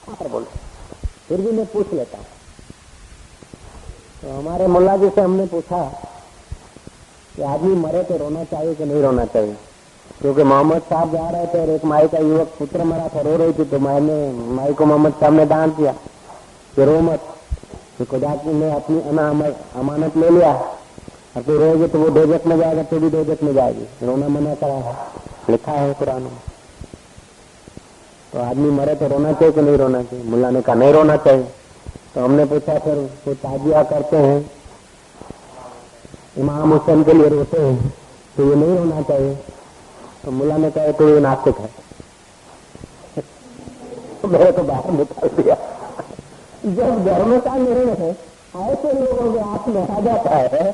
आप बोलो, फिर भी मैं पूछ लेता हूँ। तो हमारे मुल्ला जी से हमने पूछा कि आदमी मरे तो रोना चाहिए कि नहीं रोना चाहिए, क्योंकि मोहम्मद साहब जा रहे थे और एक माई का युवक पुत्र मरा था, रो रही थी, तो माई को मोहम्मद साहब ने डांट दिया कि रो मत, खुदा ने अपनी अमानत ले लिया, और तू रोएगी तो वो दोजख में जाएगा, तो भी दोजख में जाएगी, रोना मना करा है, लिखा है कुरान में। तो आदमी मरे तो रोना चाहिए कि नहीं रोना चाहिए? मुल्ला ने कहा नहीं रोना चाहिए। तो हमने पूछा फिर वो ताजिया करते हैं, इमाम हुसैन के लिए रोते हैं, तो ये नहीं रोना चाहिए? तो मुल्ला ने कहा तो ये नास्तिक है। तो मेरे को बाहर निकाल दिया। जब धर्म का निर्णय है ऐसे लोगों के हाथ में आ जाता है,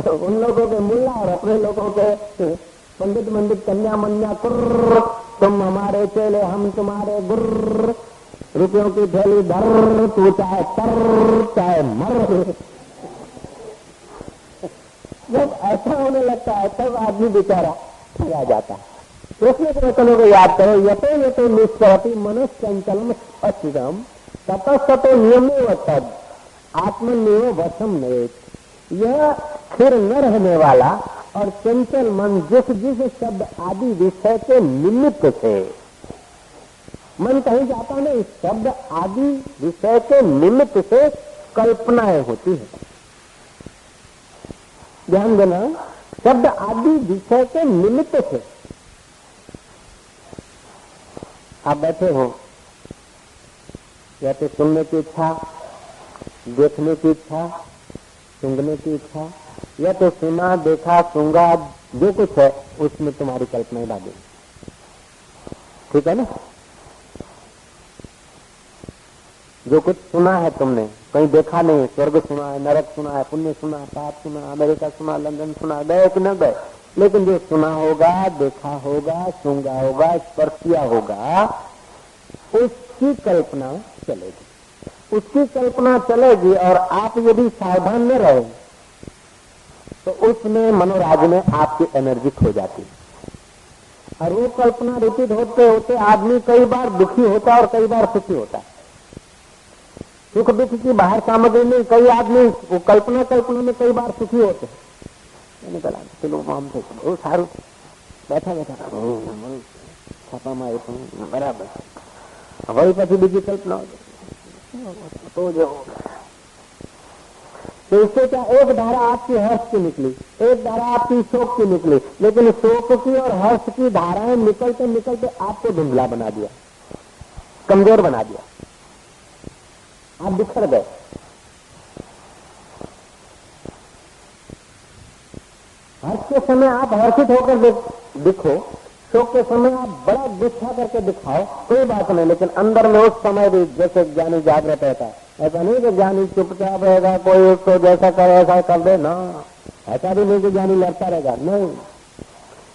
तो उन लोगों के मुल्ला और अपने लोगों के पंडित मंडित कन्या मन्या कुर्र, तुम हमारे चेले हम तुम्हारे गुर्र, रुपयों की थैली धर, तू चाहे तर चाहे मर। जब ऐसा होने लगता है तब आदमी बेचारा आ जाता है। कृष्ण के वचनों को याद करो, यतो यतो निष्पहति मनश्चंचलम अस्थितम ततस्ततो नियमेव तद आत्मनियो वशम नयेत। यह स्थिर न रहने वाला और चंचल मन जिस जिस शब्द आदि विषय के निमित्त से, मन कहीं जाता नहीं, शब्द आदि विषय के निमित्त से कल्पनाएं होती है। ध्यान देना, शब्द आदि विषय के निमित्त से आप बैठे हो, या तो सुनने की इच्छा, देखने की इच्छा, सूंघने की इच्छा, या तो सुना देखा सूंघा जो कुछ है उसमें तुम्हारी कल्पनाएं भागेगी, ठीक है ना? जो कुछ सुना है तुमने, कहीं देखा नहीं, स्वर्ग सुना है, नरक सुना है, पुण्य सुना है, पाप सुना, अमेरिका सुना, लंदन सुना, गए कि न गए, लेकिन जो सुना होगा, देखा होगा, सूंघा होगा, स्पर्श किया होगा, उसकी कल्पना चलेगी। उसकी कल्पना चलेगी और आप यदि सावधान न रहे तो उसमें मनोराज में आपकी एनर्जी खो जाती है, और वो कल्पना रिपीट होते होते आदमी कई बार दुखी होता है और कई बार सुखी होता है। सुख दुख की बाहर सामग्री में कई आदमी वो कल्पना में कई बार सुखी होते हैं। चलो हम तो सारू बैठा बैठा छापा मारे बराबर, वही પછી બીજી कल्पना तो जो तो इससे क्या, एक धारा आपकी हर्ष की निकली, एक धारा आपकी शोक की निकली, लेकिन शोक की और हर्ष की धाराएं निकलते निकलते आपको धुंधला बना दिया, कमजोर बना दिया, आप बिखर गए। हर्ष के समय आप हर्षित होकर दिखो, शोक के समय आप बड़ा गुस्सा करके दिखाओ, कोई बात नहीं, लेकिन अंदर में उस समय भी जैसे ज्ञानी जागृत रहता है। ऐसा नहीं कि ज्ञानी चुपचाप रहेगा, कोई उसको जैसा करे ऐसा कर दे ना, ऐसा भी नहीं कि ज्ञानी लड़ता रहेगा, नहीं,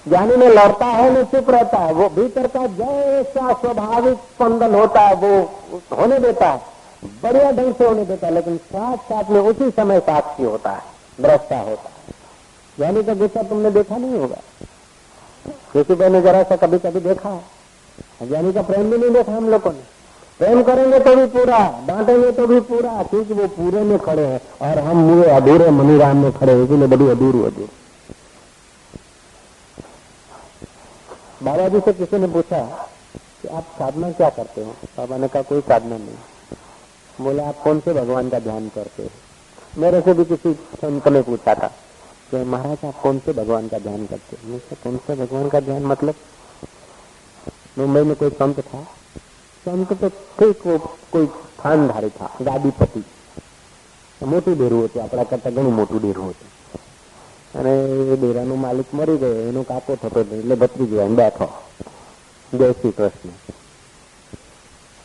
ज्ञानी में लड़ता है नहीं चुप रहता है, वो भीतर का जैसा स्वाभाविक स्पंदन होता है वो होने देता है, बढ़िया ढंग से होने देता है, लेकिन साथ साथ में उसी समय साक्षी होता है, दृष्टा होता है। ज्ञानी का गुस्सा तुमने देखा नहीं होगा, किसी ने जरा सा कभी कभी देखा है, ज्ञानी का प्रेम भी नहीं देखा हम लोगों ने। प्रेम करेंगे तो भी पूरा, डांटेंगे तो भी पूरा, क्योंकि वो पूरे में खड़े हैं और हम मुझे अधूरे मनीराम में खड़े हैं, इसलिए बड़ी अधूरी। बाबा जी से किसी ने पूछा कि आप साधना क्या करते हो? बाबा ने कहा कोई साधना नहीं। बोला आप कौन से भगवान का ध्यान करते हो? मेरे से भी किसी संत ने पूछा था कि महाराज आप कौन से भगवान का ध्यान करते हो? मुझसे कौन से भगवान का ध्यान मतलब? मुंबई में कोई संत था, संत तो ठीक वो कोई स्थानधारी था, गादीपति, મોટું ડેરું હતું, આપણા કરતા ઘણું મોટું ડેરું હતું, અને એ ડેરાનો માલિક મરી ગયો, એનો કાકો થતો હતો, એટલે ભત્રીજો આવીને બેઠો, જય શ્રી કૃષ્ણ.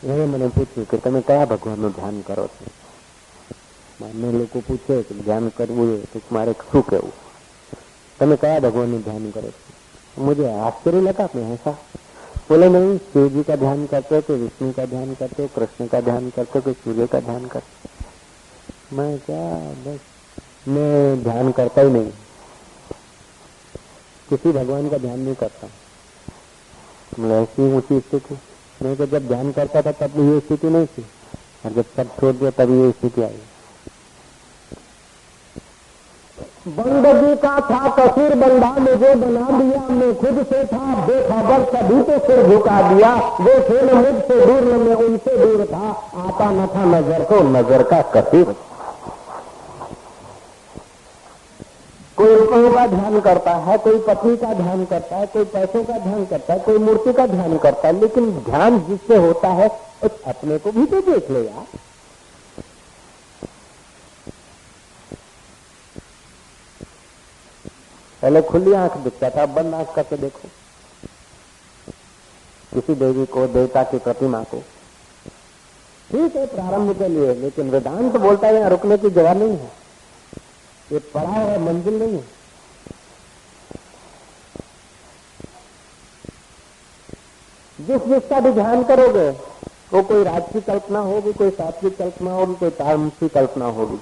એને મને પૂછ્યું કે તમે કયા ભગવાનનું ધ્યાન કરો છો? મને લોકો પૂછે કે ધ્યાન કરવું તો મારે શું કહેવું, તમે કયા ભગવાનનું ધ્યાન કરો છો? मुझे आश्चर्य लगा, मैं ऐसा बोले नहीं, शिव जी का ध्यान करते हो, विष्णु का ध्यान करते हो, कृष्ण का ध्यान करते हो, सूर्य का ध्यान करते हो? मैं क्या, बस मैं ध्यान करता ही नहीं, किसी भगवान का ध्यान नहीं करता। मतलब ऐसी ऊंची स्थिति, नहीं तो जब ध्यान करता था तब ये स्थिति नहीं थी, और जब सब छोड़ दिया तभी ये स्थिति आई। बंदगी का था कसूर बंदा मुझे बना दिया, मैं खुद से था बेखबर सभी तो सिर झुका दिया। वो थे न मुझसे दूर न मैं उनसे दूर था, आता न था नजर को नजर का कसूर। कोई रुपयों का ध्यान करता है, कोई पत्नी का ध्यान करता है, कोई पैसों का ध्यान करता है, कोई मूर्ति का ध्यान करता है, लेकिन ध्यान जिससे होता है उस अपने को भी तो देख ले यार। पहले खुली आंख दिखता था, अब बंद आंख करके देखो किसी देवी को, देवता की प्रतिमा को। ठीक है प्रारंभ के लिए, लेकिन वेदांत बोलता है यहाँ रुकने की जगह नहीं है, ये पड़ाव है, मंजिल नहीं है। जिस जिसका भी ध्यान करोगे वो कोई राज की कल्पना होगी, कोई सात्विक कल्पना होगी, कोई तामसिक कल्पना होगी।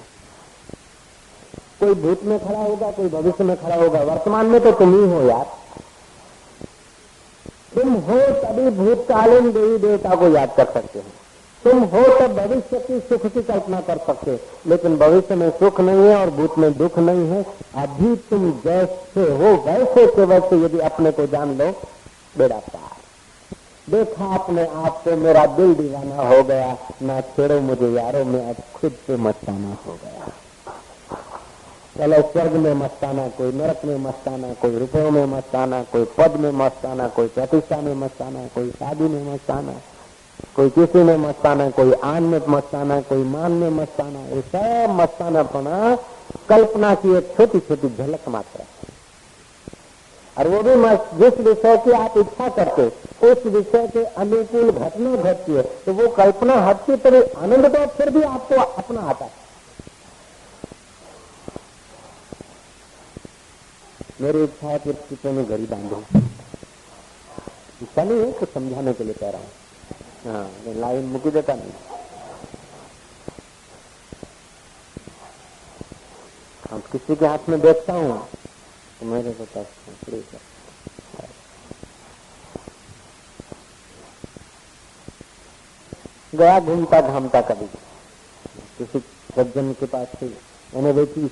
कोई भूत में खड़ा होगा, कोई भविष्य में खड़ा होगा, वर्तमान में तो तुम ही हो यार। तुम हो तभी भूतकालीन देवी देवता को याद कर सकते हो, तुम हो तब भविष्य की सुख की कल्पना कर सकते हो, लेकिन भविष्य में सुख नहीं है और भूत में दुख नहीं है। अभी तुम जैसे हो वैसे के वैसे यदि अपने को जान लो, बेड़ा पार। देखा अपने आप को, मेरा दिल दीवाना हो गया, ना छेड़ो मुझे यारो, मैं अब खुद से मस्ताना हो गया। चलो स्वर्ग में मस्ताना, कोई नरक में मस्ताना, कोई रुपयों में मस्ताना, कोई पद में मस्ताना, कोई प्रतिष्ठा में मस्ताना, कोई शादी में मस्ताना, कोई किसी में मस्ताना, कोई आन में मस्ताना, कोई मान में मस्ताना। ये सब मस्तानापना कल्पना की एक छोटी छोटी झलक मात्र है। और वो भी जिस विषय की आप इच्छा करते उस विषय के अनुकूल घटना घटती है तो वो कल्पना हटती, तभी आनंद तो फिर भी आपको अपना आता है। मेरी इच्छा है कि चित्रों में घड़ी बांधो, इच्छा नहीं है, कुछ समझाने के लिए कह रहा हूँ। हाँ, लाइन मुकी देता नहीं। अब किसी के हाथ में देखता हूँ तो मेरे को गया घूमता घामता कभी किसी सज्जन के पास से એને વેચી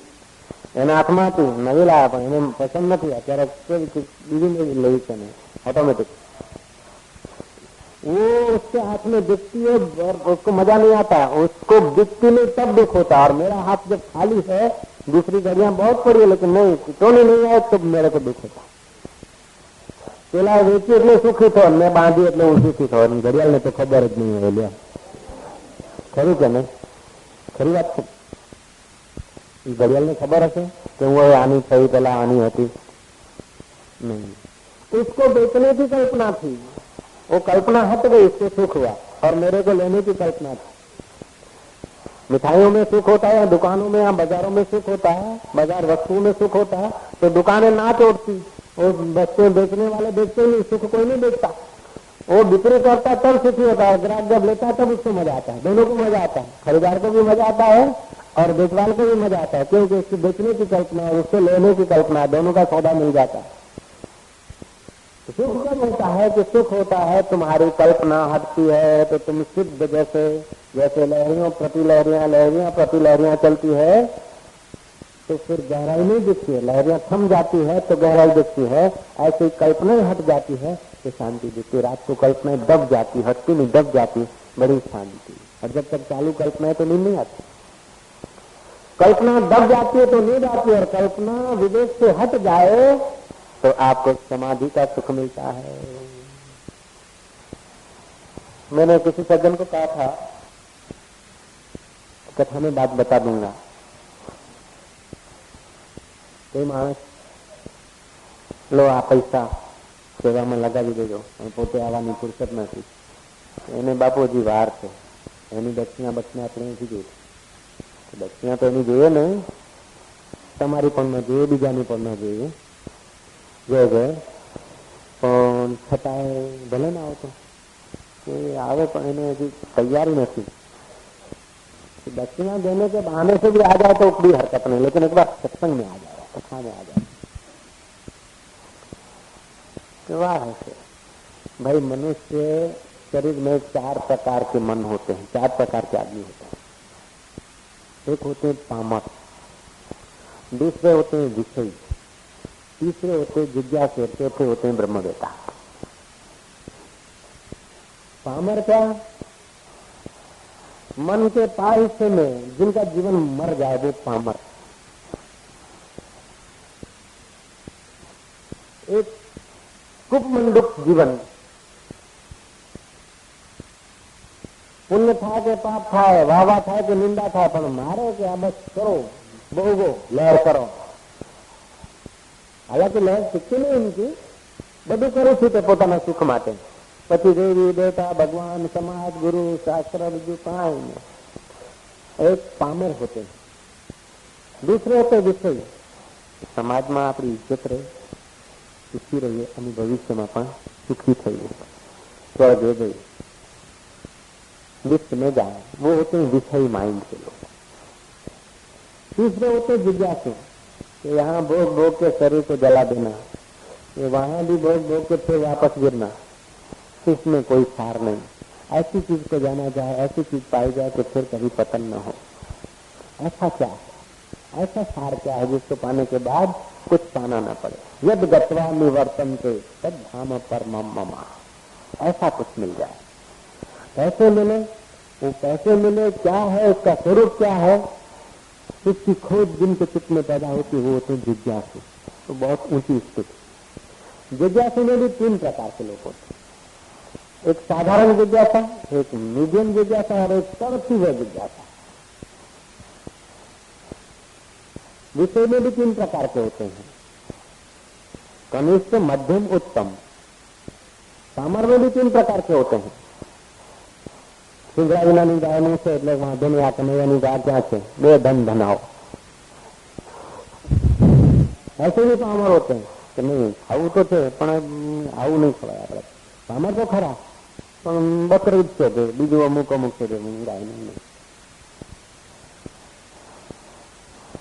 એને હાથમાં હતી, નવી લાયા પણ એને પસંદ નથી, અત્યારે બીજી નવી લઈ છે ને ऑटोमेटिक। वो उसके हाथ में दिखती है और उसको मजा नहीं आता, उसको दिखती नहीं तब दुख होता। और मेरा हाथ जब खाली है, दूसरी घड़ियां बहुत पड़ी है लेकिन नहीं टोनी नहीं आए तो मेरे को दुख होता। પેલા વેચી એટલે સુખી થયો, મેં બાંધી એટલે હું સુખી થયો, ઘડિયાળ ને તો ખબર જ નહીં હોય। ખરું કે નહીં? ખરી વાત છે। ઘડિયાળ ને ખબર હશે કે હું હવે આની થઈ, પેલા આની હતી नहीं। उसको बेचने की कल्पना थी, वो कल्पना हट गई, इससे सुख हुआ। और मेरे को लेने की कल्पना थी। मिठाइयों में सुख होता है, दुकानों में या बाजारों में सुख होता है, बाजार वस्तुओं में सुख होता है तो दुकानें नाच उठती, वो बच्चे बेचने वाले बेचते नहीं, सुख कोई नहीं बेचता। वो बिक्री करता तब सुखी होता है, ग्राहक जब लेता है तब उसको मजा आता है। दोनों को मजा आता है, खरीदार को भी मजा आता है और बेचवाल को भी मजा आता है, क्योंकि उसको बेचने की कल्पना है, उसको लेने की कल्पना है, दोनों का सौदा मिल जाता है। सुख कब होता है कि सुख होता है तुम्हारी कल्पना हटती है तो तुम शुद्ध जैसे जैसे लहरियों प्रति लहरियां चलती है तो फिर गहराई नहीं दिखती है, लहरियां थम जाती है तो गहराई दिखती है। ऐसी कल्पनाएं हट जाती है तो शांति दिखती। रात को कल्पनाएं दब जाती, हटती नहीं, दब जाती, बड़ी शांति। और जब तक चालू कल्पना है तो नींद नहीं आती। कल्पना दब जाती है तो नींद आती है, और कल्पना विवेक से हट जाए तो आपको समाधि का सुख मिलता है। मैंने किसी सज्जन को कहा था, कथा में बात बता दूंगा। कोई मानस लो आ पैसा સેવામાં લગાવી દેજો, પોતે આવવાની ફુરસત નથી, એને બાપુજી વાર છે, એની દક્ષિણા આપણે નથી જોઈતી। દક્ષિણા તો એની જોઈએ નહીં, તમારી પણ ન જોઈએ, બીજાની પણ ન જોઈએ, જોઈએ પણ છતાંય ભલે ના આવતો આવે પણ એને હજી તૈયારી નથી। दक्षिणा देने के बहाने से भी आ जाए तो कोई हरकत नहीं, लेकिन एक बार सत्संग में आ जाए, कथा में आ जाए तो वाह है। भाई मनुष्य शरीर में 4 प्रकार के मन होते हैं, 4 प्रकार के आदमी होते हैं। एक होते हैं पामर, दूसरे होते हैं विषयी, तीसरे होते हैं जिज्ञासु, चौथे होते हैं ब्रह्मवेत्ता। पामर क्या? मन के पार हिस्से में जिनका जीवन मर जाए वो पामर। एक कुपमंडुक जीवन, पुण्य था के पाप थाय, वाह थाय के निंदा थाय, पण मारे के आ बस करो, भोगो, लहर करो। हालांकि लहर શીખી નહીં એમથી, બધું કરું છું તે પોતાના સુખ માટે, પછી દેવી દેવતા ભગવાન સમાજ ગુરુ શાસ્ત્ર બીજું કાંઈ નહીં। એક પામર હોતે, दूसरे होते विषय, સમાજમાં આપણી ઇજ્જત રહે, સુખી રહીએ અને ભવિષ્યમાં પણ સુખી થઈએ, સ્વર્ગે જઈએ, विश्व में जाए, वो होते हैं विषयी माइंड के लोग। तीसरे होते जिज्ञासु, तो यहाँ भोग भोग के शरीर को जला देना, ये वहां भी भोग भोग के फिर वापस गिरना, इसमें कोई सार नहीं। ऐसी चीज को जाना जाए, ऐसी चीज पाई जाए कि फिर कभी पतन न हो। ऐसा क्या है, ऐसा सार क्या है जिसको पाने के बाद कुछ पाना न पड़े। यद गत्वा निवर्तन के तद धाम परमम मम, ऐसा कुछ मिल जाए। कैसे मिले, वो कैसे मिले, क्या है उसका स्वरूप, क्या है, इसकी खोज जिनके चित्त में पैदा होती है वो होते हैं जिज्ञासु। तो बहुत ऊंची स्थिति। जिज्ञासु में भी 3 प्रकार के लोग होते हैं, एक साधारण जिज्ञासा, एक मीडियम जिज्ञासा और एक तड़पती हुई जिज्ञासा। विषय में भी 3 प्रकार के होते हैं, कनिष्ठ, मध्यम, उत्तम। सामर में भी 3 प्रकार के होते हैं। સુંદરા વિનાની ગાયનું છે એટલે વાંધો નહીં, આ કનૈયાની ગાય ક્યાં છે, 2 ધન ધનાઓ। ऐसे भी पामर होते हैं कि नहीं खाવું तो છે પણ આવું નહીં ખવાય આપણે। પામર તો ખરા પણ બકરી જ છે, બીજું અમુક અમુક છે ગાય નહીં।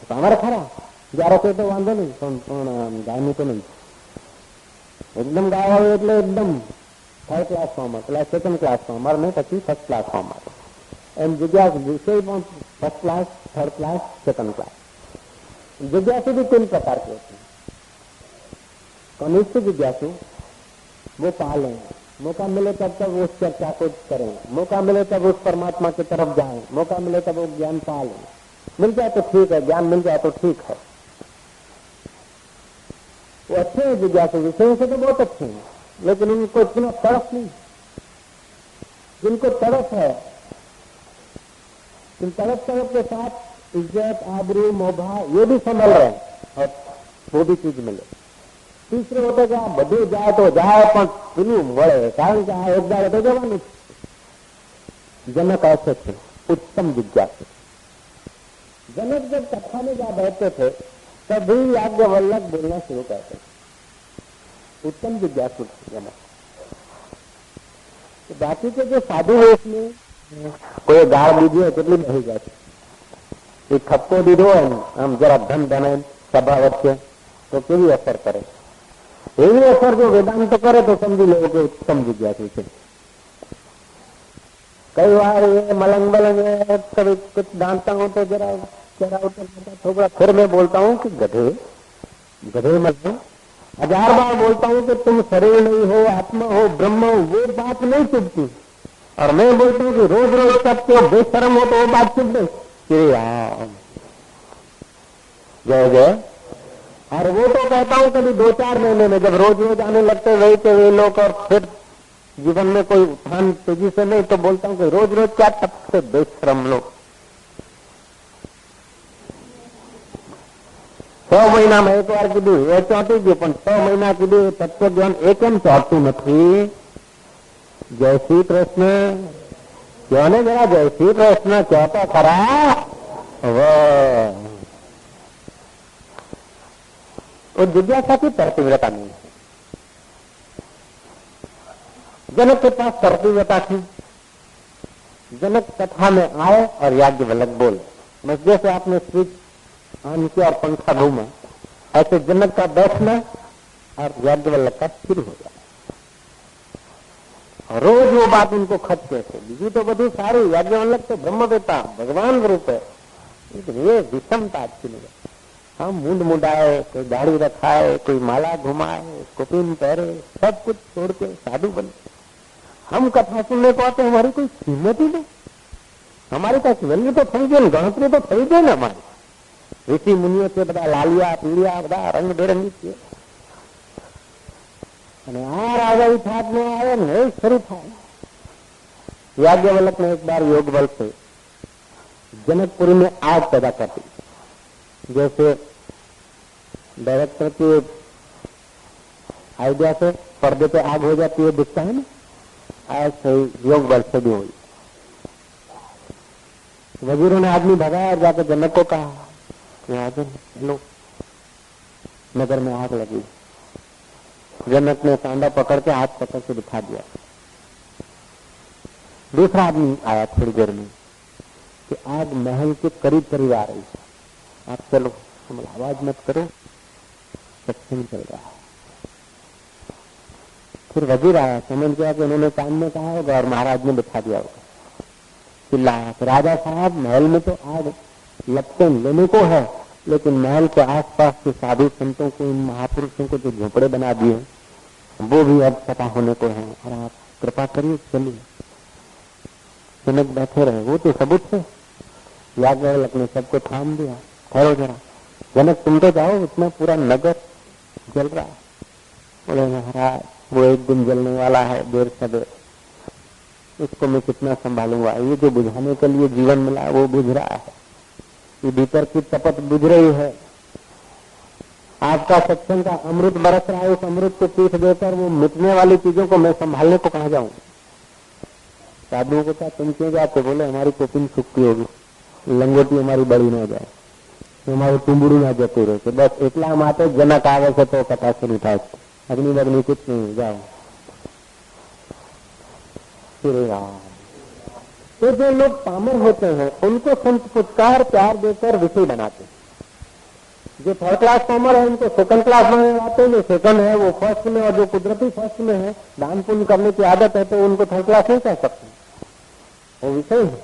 પામર ખરા, જ્યારે કોઈ તો વાંધો નહીં, પણ ગાયનું તો નહીં। એકદમ ગાય હોય એટલે એકદમ थर्ड क्लास फॉर्मर, પેલા સેકન્ડ ક્લાસ ફોર્મર ને પછી ફર્સ્ટ ક્લાસ ફોર્મર। એમ जिज्ञासु विषय પણ first class, third class, second class. जिज्ञासु भी 3 प्रकार के होते हैं। कनिष्ठ जिज्ञासु वो पाले, मौका मिले तब तक उस चर्चा को करें, मौका मिले तब उस परमात्मा की तरफ जाएं, मौका मिले तब वो ज्ञान पालें। मिल जाए तो ठीक है, ज्ञान मिल जाए तो ठीक है। वो अच्छे हैं जिज्ञासु, विषयों से तो बहुत अच्छे हैं, लेकिन उनको इतना तड़प नहीं। जिनको तड़प है, इन तड़प के साथ इज्जत, आबरू, मोभा ये भी संभल रहे हैं और वो भी चीज मिले। तीसरे होते क्या, બધું જાય તો જાય પણ પેલું મળે, કારણ કે આ એક દાડે તો જવાનું। जनक ऐसे थे, उत्तम जिज्ञासु। जनक जब कथा में जा बैठते थे तभी याज्ञवल्लभ बोलना शुरू करते थे। उत्तम जिज्ञासु जनक। तो बाकी के जो साधु है इसमें कोई गाળ દીધી હોય કેટલી બહી જાય છે, એ ઠપકો દીધો હોય ને આમ જરા ધન ધને સભા વચ્ચે તો કેવી અસર કરે, એવી અસર જો વેદાંત કરે તો સમજી લેવો કે उत्तम जिज्ञासु છે। कई बार ये मलंग मलंग कभी कुछ डांटता हूँ तो जरा थोड़ा फिर मैं बोलता हूँ कि गधे गधे मलंग 1000 बार बोलता हूँ कि तुम शरीर नहीं हो, आत्मा हो, ब्रह्म हो, वो बात नहीं चुभती। और मैं बोलता हूँ कि रोज रोज सबके बेशरम हो तो वो बात चुभ गई। जय जय। और वो तो कहता हूँ कभी 2-4 महीने में जब रोज रोज आने लगते वही के वे लोग, और फिर जीवन में कोई उत्थान तेजी से नहीं तो बोलता हूँ कि रोज रोज क्या टपते बेशरम लोग। 6 महीना में एक बार कीधु ए चौंटी गયું, પણ 6 મહિના કીધું એ તત્વજ્ઞાન એ કેમ ચોંટતું નથી? જય શ્રી કૃષ્ણ કહો ને જરા, જય શ્રી કૃષ્ણ કહો તો ખરા। वो जिज्ञासा की तरतीव्रता नहीं है। जनक के पास तरतीव्रता थी। जनक कथा में आए और याज्ञवल्क्य बोले, बस जैसे आपने स्विच ऑन किया और पंखा घूमा, ऐसे जनक का बैठना और याज्ञवल्क्य का शुरू हो गया। और रोज वो बात उनको खटके છે. બીજું તો બધું સારું. યાજ્ઞવલ્ક તો બ્રહ્મવેતા ભગવાન રૂપ है. ये विषमता अच्छी नहीं. हम मुंड मुंडाए, कोई दाढ़ी रखाए, कोई माला घुमाए, कुपिन पहरे, सब कुछ छोड़ के साधु बने. हम कथा सुनने को आते, हमारी कोई कीमत ही नहीं. हमारी पास वैल्यू तो થઈ ગઈ ને, ગણતરી તો થઈ ગઈ ને અમારી. ઋષિ મુનિઓ છે બધા લાલિયા પીળિયા બધા રંગબેરંગી છે. અને આ રાજા વિઠાટ નો આવે ને શરૂ થાય. याज्ञवल्क ने एक बार योग बल से जनकपुरी में आग पैदा कर दी. जैसे डायरेक्टर के आइडिया से पर्दे पे आग हो जाती है, दिखता है ना, आज सही योग बल से भी हुई. वजीरों ने आदमी भगाया और जाकर जनक को कहा लो नगर में आग लगी. जनक ने सांडा पकड़ के हाथ पकड़ के बिठा दिया. दूसरा आदमी आया थोड़ी देर में कि आग महल के करीब करीब आ रही है, आप चलो, तुम आवाज मत करो, सत्संग चल रहा है. फिर वजीर आया, समझ गया कि उन्होंने काम में कहा होगा और महाराज ने बिठा दिया होगा. चिल्लाया, राजा साहब महल में तो आग लपटें लेने को है, लेकिन महल के आसपास के साधु संतों को, इन महापुरुषों को जो झोपड़े बना दिए वो भी अब पता होने को है, और आप कृपा करिए चलिए. जनक बैठे रहे, वो तो सबूत है. याज्ञवल्क ने सबको थाम दिया, ठहरो जरा, जनक तुम तो जाओ, इतना पूरा नगर जल रहा है. बोले महाराज वो एक दिन जलने वाला है, देर सवेर, उसको मैं कितना संभालूंगा. ये जो बुझाने के लिए जीवन मिला वो बुझ रहा है, ये भीतर की तपत बुझ रही है. आपका सत्संग का अमृत बरस रहा है, उस अमृत को पीठ देकर वो मिटने वाली चीजों को मैं संभालने को कहाँ जाऊं. साधुओं को कहा तुम क्यों जाते. बोले हमारी कोपिन सूखती होगी, लंगोटी हमारी बड़ी ना जाए, हमारे તુંબડું ના જતું રહે. बस એટલા માટે जनक આવે છે તો કથા શરૂ થાય છે. अग्नि बग्नि कुछ नहीं, जाओ. तो जो लोग पामर होते हैं उनको संत पुचकार प्यार देकर विषय बनाते हैं. जो थर्ड क्लास पामर है उनको सेकंड क्लास में आते हैं, जो सेकंड है वो फर्स्ट में, और जो कुदरती फर्स्ट में है, दान पुण्य करने की आदत है, तो उनको थर्ड क्लास नहीं कह सकते. वो विषय है.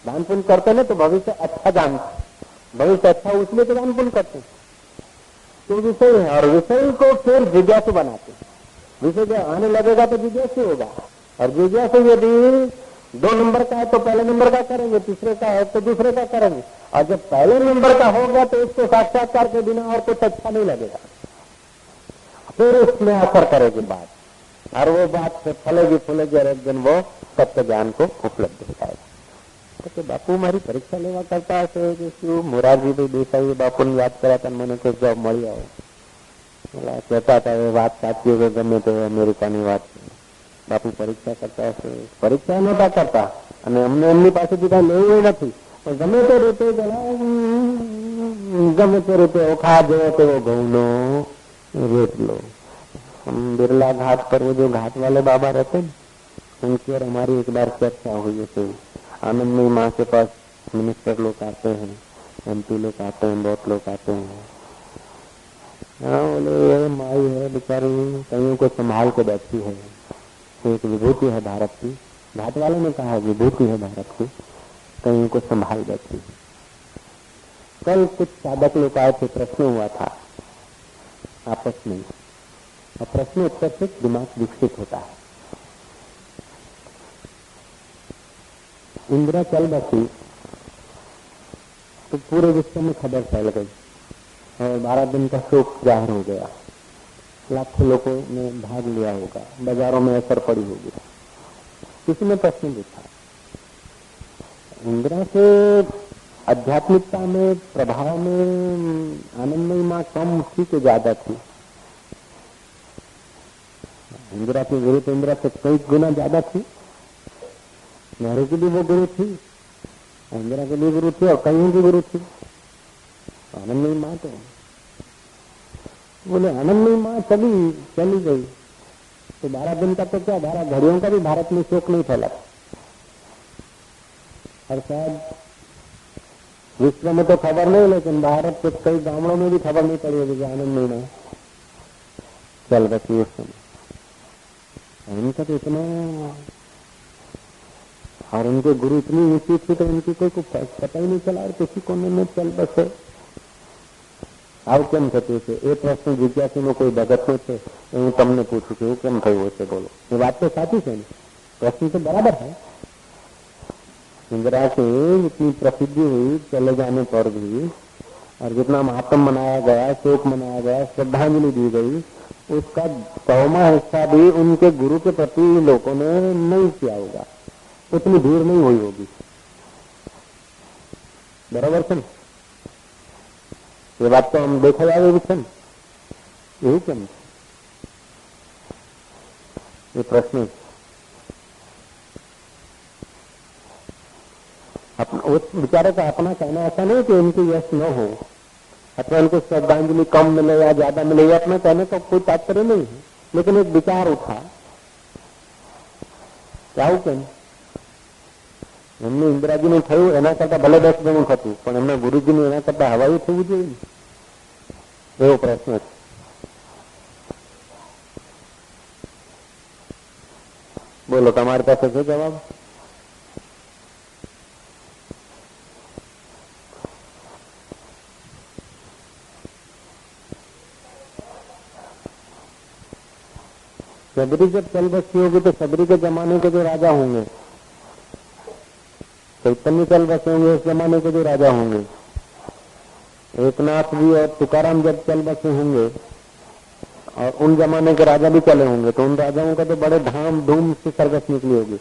दान पुण्य करते ना तो भविष्य अच्छा जानते, भविष्य अच्छा उसमें तो दान पुण्य करते, तो विषय है. और विषय को फिर जिज्ञासु बनाते. विषय जब आने लगेगा तो जिज्ञासु होगा, और जिज्ञासु यदि 2 नंबर का है तो पहले नंबर का करेंगे, तीसरे का है तो दूसरे का करेंगे, और जब पहले नंबर का होगा तो उसको साक्षात्कार के बिना और कुछ अच्छा नहीं लगेगा, फिर उसमें असर करेगी बात, और वो बात से फलेगी फूलेगी, और एक दिन वो तत्व ज्ञान को उपलब्ध हो जाएगा. तो बापू मारी परीक्षा लेवा करता हશે કે શું મોરારજીભાઈ દેસાઈએ બાપુને યાદ કર્યા હતા, મને કોઈ જવાબ મળી આવો. કહેતા હતા એ વાત સાચી હોય ગમે તે અમેરિકાની વાત છે, બાપુ પરીક્ષા કરતા હશે. પરીક્ષા નહોતા કરતા અને અમને એમની પાસેથી કઈ લેવું નથી, પણ ગમે તે રીતે ગમે તે રીતે ઓખા જેવો તેવો ઘઉંનો રોટલો. बिरला घाट पर वो जो घाट वाले बाबा रहते हैं उनकी और हमारी एक बार चर्चा हुई है. आनंदमयी माँ के पास मिनिस्टर लोग आते हैं, MP लोग आते हैं, बहुत लोग आते हैं. हाँ बोले ये माई है बेचारी, कईयों को संभाल के बैठी है, एक विभूति है भारत की. घाट वालों ने कहा विभूति है भारत की, कईयों को संभाल बैठी है. कल कुछ साधक लोग आए थे, प्रश्न हुआ था आपस में, और प्रश्न उत्तर से दिमाग विकसित होता है. इंदिरा चल बसी तो पूरे विश्व में खबर फैल गई और 12 दिन का शोक जाहिर हो गया. लाखों लोगों ने भाग लिया होगा, बाजारों में असर पड़ी होगी. किसी ने प्रश्न पूछा इंदिरा से आध्यात्मिकता में, प्रभाव में आनंदमयी माँ कम थी कि ज्यादा थी. इंदिरा की गुरु तो इंदिरा से कई गुना ज्यादा थी. नेहरू की भी वो गुरु थी, इंदिरा की भी गुरु थी, और कईयों की गुरु थी. आनंदमयी माँ तो बोले आनंदमयी माँ चली गई तो 12 दिन का तो क्या, 12 घड़ियों का भी भारत में शोक नहीं फैला. और शायद विश्व में तो खबर नहीं, लेकिन भारत के कई गांवों में भी खबर नहीं पड़ी होगी कि आनंदमयी माँ चल बसी उस समय. इनका तो इतना, और उनके गुरु इतनी ऊंची थी तो उनकी कोई पता ही नहीं चला और किसी कोने में चल बसे। आव केम थતું છે એ પ્રશ્ન જિજ્ઞાસુનો કોઈ ભગતનો છે હું તમને પૂછું છું, કેમ થયું હશે? બોલો, ये बात तो साची है, प्रश्न तो बराबर है। इंदिरा के इतनी प्रसिद्धि हुई चले जाने पर भी, और जितना मातम मनाया गया, शोक मनाया गया, श्रद्धांजलि दी गई, उसका 100वां हिस्सा भी उनके गुरु के प्रति लोगों ने नहीं किया होगा, उतनी भीड़ नहीं हुई होगी। बराबर है, ये बात तो हम देखा जाए भी है, यही क्या ये प्रश्न उस बेचारे का अपना कहना ऐसा नहीं कि इनकी यश न हो अथवा इनको श्रद्धांजलि कम मिले या ज्यादा मिले, या अपना कहने का कोई तात्पर्य नहीं है, लेकिन एक विचार उठा क्या એમને ઇન્દિરાજીનું થયું એના કરતા ભલે 10 ગણું થતું, પણ એમના ગુરુજીનું એના કરતા હવાયું થવું જોઈએ, એવો પ્રશ્ન છે। બોલો, તમારી પાસે છે જવાબ? सबरी जब चल बसी होगी तो सबरी के जमाने के जो राजा होंगे, चैतन्य चल बसे होंगे उस जमाने के जो राजा होंगे, एकनाथ जी और तुकाराम जब चल बसे होंगे और उन जमाने के राजा भी चले होंगे, तो उन राजाओं का तो बड़े धाम धूम से सरगस निकली होगी,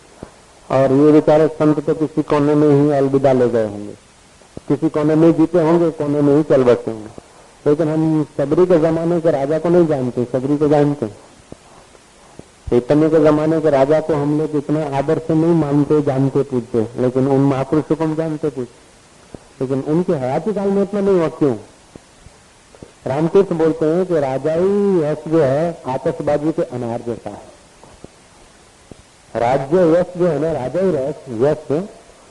और ये बेचारे संत तो किसी कोने में ही अलविदा ले गए होंगे, किसी कोने में जीते होंगे, कोने में ही चल बसे होंगे। लेकिन हम सबरी के जमाने के राजा को नहीं जानते, सबरी को जानते। चैतन्य के जमाने के राजा को हम लोग इतना आदर से नहीं मानते, जानते, पूछते, लेकिन उन महापुरुषों को हम जानते, पूछते, लेकिन उनके हयाती काल में इतना नहीं हुआ। क्यों? रामतीर्थ बोलते हैं कि राजाई यश जो है आतशबाजी के अनार जैसा है। राज्य यश जो है ना, राजाई यश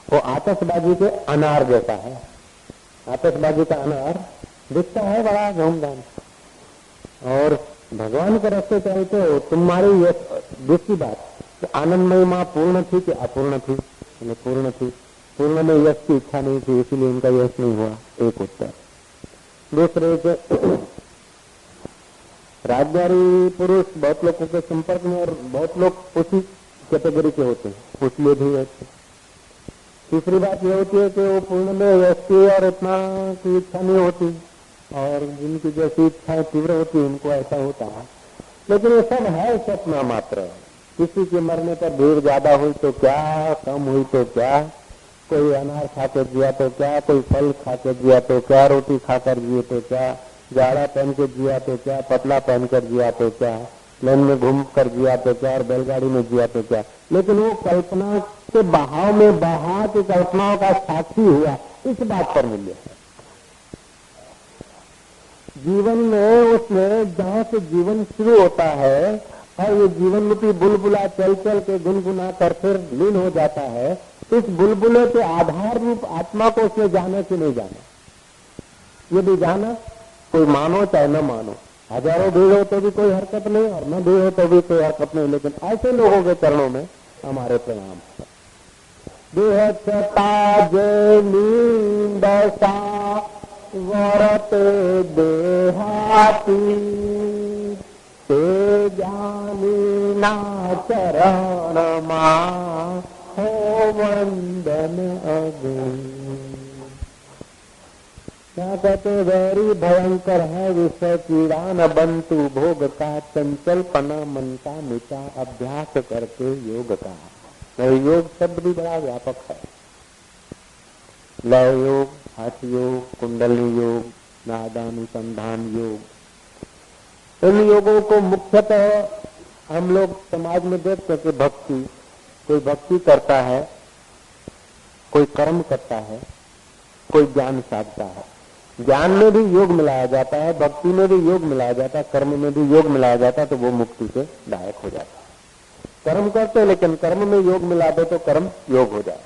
वो आतशबाजी के अनार जैसा है। आतशबाजी का अनार दिखता है बड़ा धूमधाम, और भगवान के रास्ते चलते हो तुम्हारी दूसरी बात कि आनंदमयी माँ पूर्ण थी कि अपूर्ण थी? पूर्ण थी। पूर्ण में यश की इच्छा नहीं थी, इसीलिए उनका यश नहीं हुआ, एक उत्तर। दूसरे के राजदारी पुरुष बहुत लोगों के संपर्क में, और बहुत लोग उसी कैटेगरी के होते हैं, उसलिए भी यश। तीसरी बात यह होती है कि वो पूर्ण में यश की और इतना की इच्छा नहीं होती, और जिनकी जैसी इच्छाएं तीव्र होती है उनको ऐसा होता है। लेकिन ये सब है सपना मात्र। किसी के मरने पर भीड़ ज्यादा हुई तो क्या, कम हुई तो क्या, कोई अनार खाकर जिया तो क्या, कोई फल खाकर जिया तो क्या, रोटी खाकर जिए तो क्या, जाड़ा पहन के जिया तो क्या, पतला पहनकर जिया तो क्या, प्लेन में घूम कर जिया तो क्या, और बैलगाड़ी में जिया तो क्या। लेकिन वो कल्पना के बहाव में बहा के कल्पनाओं का साक्षी हुआ, इस बात पर मूल्य है। जीवन में उसमें जहाँ से जीवन शुरू होता है और ये जीवन रूपी बुलबुला चल चल के गुनगुना कर फिर लीन हो जाता है, इस बुलबुले के आधार रूप आत्मा को उसने जाना कि नहीं जाना, ये भी जाना, कोई मानो चाहे न मानो। हजारों भीड़ हो तो भी कोई हरकत नहीं, और न भीड़ हो तो भी कोई हरकत नहीं, लेकिन ऐसे लोगों के चरणों में हमारे प्रणाम। वरते देहाती ते जानी ना चरण मां हो वंदन अगे। क्या कहते? वैरी भयंकर है विषय पीड़ा न बंतु भोग का, चंचलपना मन का मिटा अभ्यास करके योग का। योग शब्द भी बड़ा व्यापक है। लय योग, हठ योग, कुंडली योग, नादानुसंधान योग। इन योगों को मुख्यतः हम लोग समाज में देखते हैं कि भक्ति, कोई भक्ति करता है, कोई कर्म करता है, कोई ज्ञान साधता है। ज्ञान में भी योग मिलाया जाता है, भक्ति में भी योग मिलाया जाता है, कर्म में भी योग मिलाया जाता है, तो वो मुक्ति के दायक हो जाता है। कर्म करते हैं लेकिन कर्म में योग मिला दे तो कर्म योग हो जाए।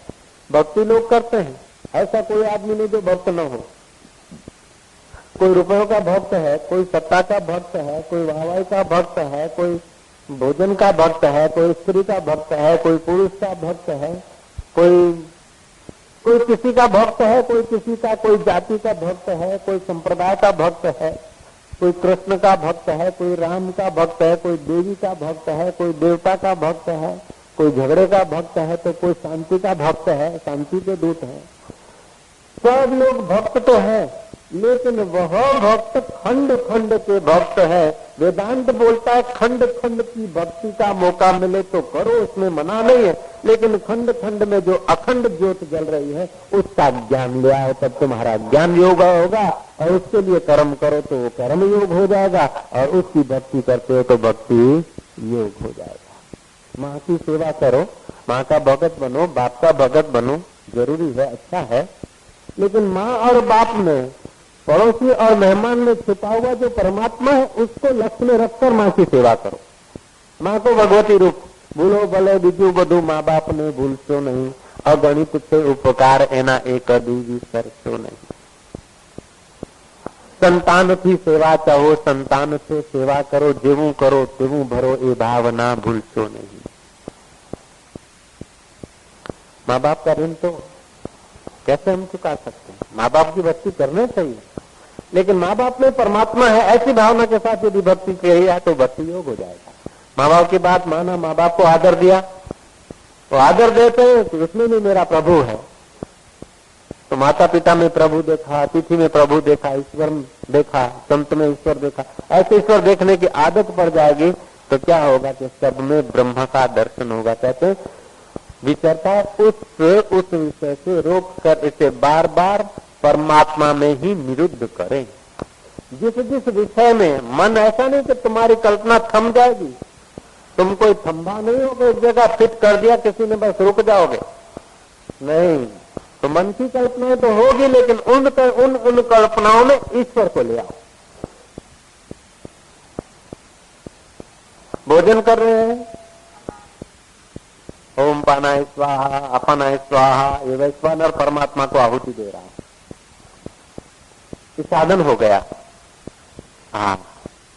भक्ति लोग करते हैं, ऐसा कोई आदमी नहीं जो भक्त न हो। कोई रुपयों का भक्त है, कोई सत्ता का भक्त है, कोई वाहवाही का भक्त है, कोई भोजन का भक्त है, कोई स्त्री का भक्त है, कोई पुरुष का भक्त है, कोई किसी का भक्त है, कोई किसी का, कोई जाति का भक्त है, कोई संप्रदाय का भक्त है, कोई कृष्ण का भक्त है, कोई राम का भक्त है, कोई देवी का भक्त है, कोई देवता का भक्त है, कोई झगड़े का भक्त है, तो कोई शांति का भक्त है, शांति के दूत है। सब लोग भक्त तो है, लेकिन वह भक्त खंड खंड के भक्त है। वेदांत बोलता है खंड खंड की भक्ति का मौका मिले तो करो, उसमें मना नहीं है, लेकिन खंड खंड में जो अखंड ज्योत जल रही है उसका ज्ञान ले आओ, तब तुम्हारा ज्ञान योग होगा, और उसके लिए कर्म करो तो वो कर्म योग हो जाएगा, और उसकी भक्ति करते हो तो भक्ति योग हो जाएगा। माँ की सेवा करो, माँ का भगत बनो, बाप का भगत बनो, जरूरी है, अच्छा है, लेकिन माँ और बाप में, पड़ोसी और मेहमान में छिपा हुआ जो परमात्मा है उसको लक्ष्य में रखकर माँ की सेवा करो। माँ को भगवती रूप भूलो भले बीजू बधु माँ बाप ने भूलशो नहीं, अगणित से उपकार एना एक विसरशो नहीं। संतान की सेवा चाहो, संतान से सेवा करो, जेवू करो तेवू भरो, ए भावना भूलशो नहीं। माँ बाप का ऋण तो कैसे हम चुका सकते हैं? माँ बाप की भक्ति करने चाहिए, लेकिन माँ बाप में परमात्मा है, ऐसी भावना के साथ यदि भक्ति की है तो भक्ति योग हो जाएगा। माँ बाप की बात माना, माँ बाप को आदर दिया, तो आदर देते हैं कि उसमें भी मेरा प्रभु है। तो माता पिता में प्रभु देखा, अतिथि में प्रभु देखा, ईश्वर देखा, संत में ईश्वर देखा, ऐसे ईश्वर देखने की आदत पड़ जाएगी तो क्या होगा कि सब में ब्रह्म का दर्शन होगा। कहते हैं विचरता उस विषय से रोक कर इसे बार बार परमात्मा में ही निरुद्ध करें। जिस जिस विषय में मन, ऐसा नहीं कि तुम्हारी कल्पना थम जाएगी, तुम कोई थंबा नहीं होगा, एक जगह फिट कर दिया किसी ने बस रुक जाओगे, नहीं, तो मन की कल्पनाएं तो होगी, लेकिन उन कल्पनाओं में ईश्वर को ले आओ। भोजन कर रहे हैं, ओम पानाय स्वाहा, अपनाय स्वाहा, ये वैश्वानर परमात्मा को आहुति दे रहा है, साधन हो गया। हाँ,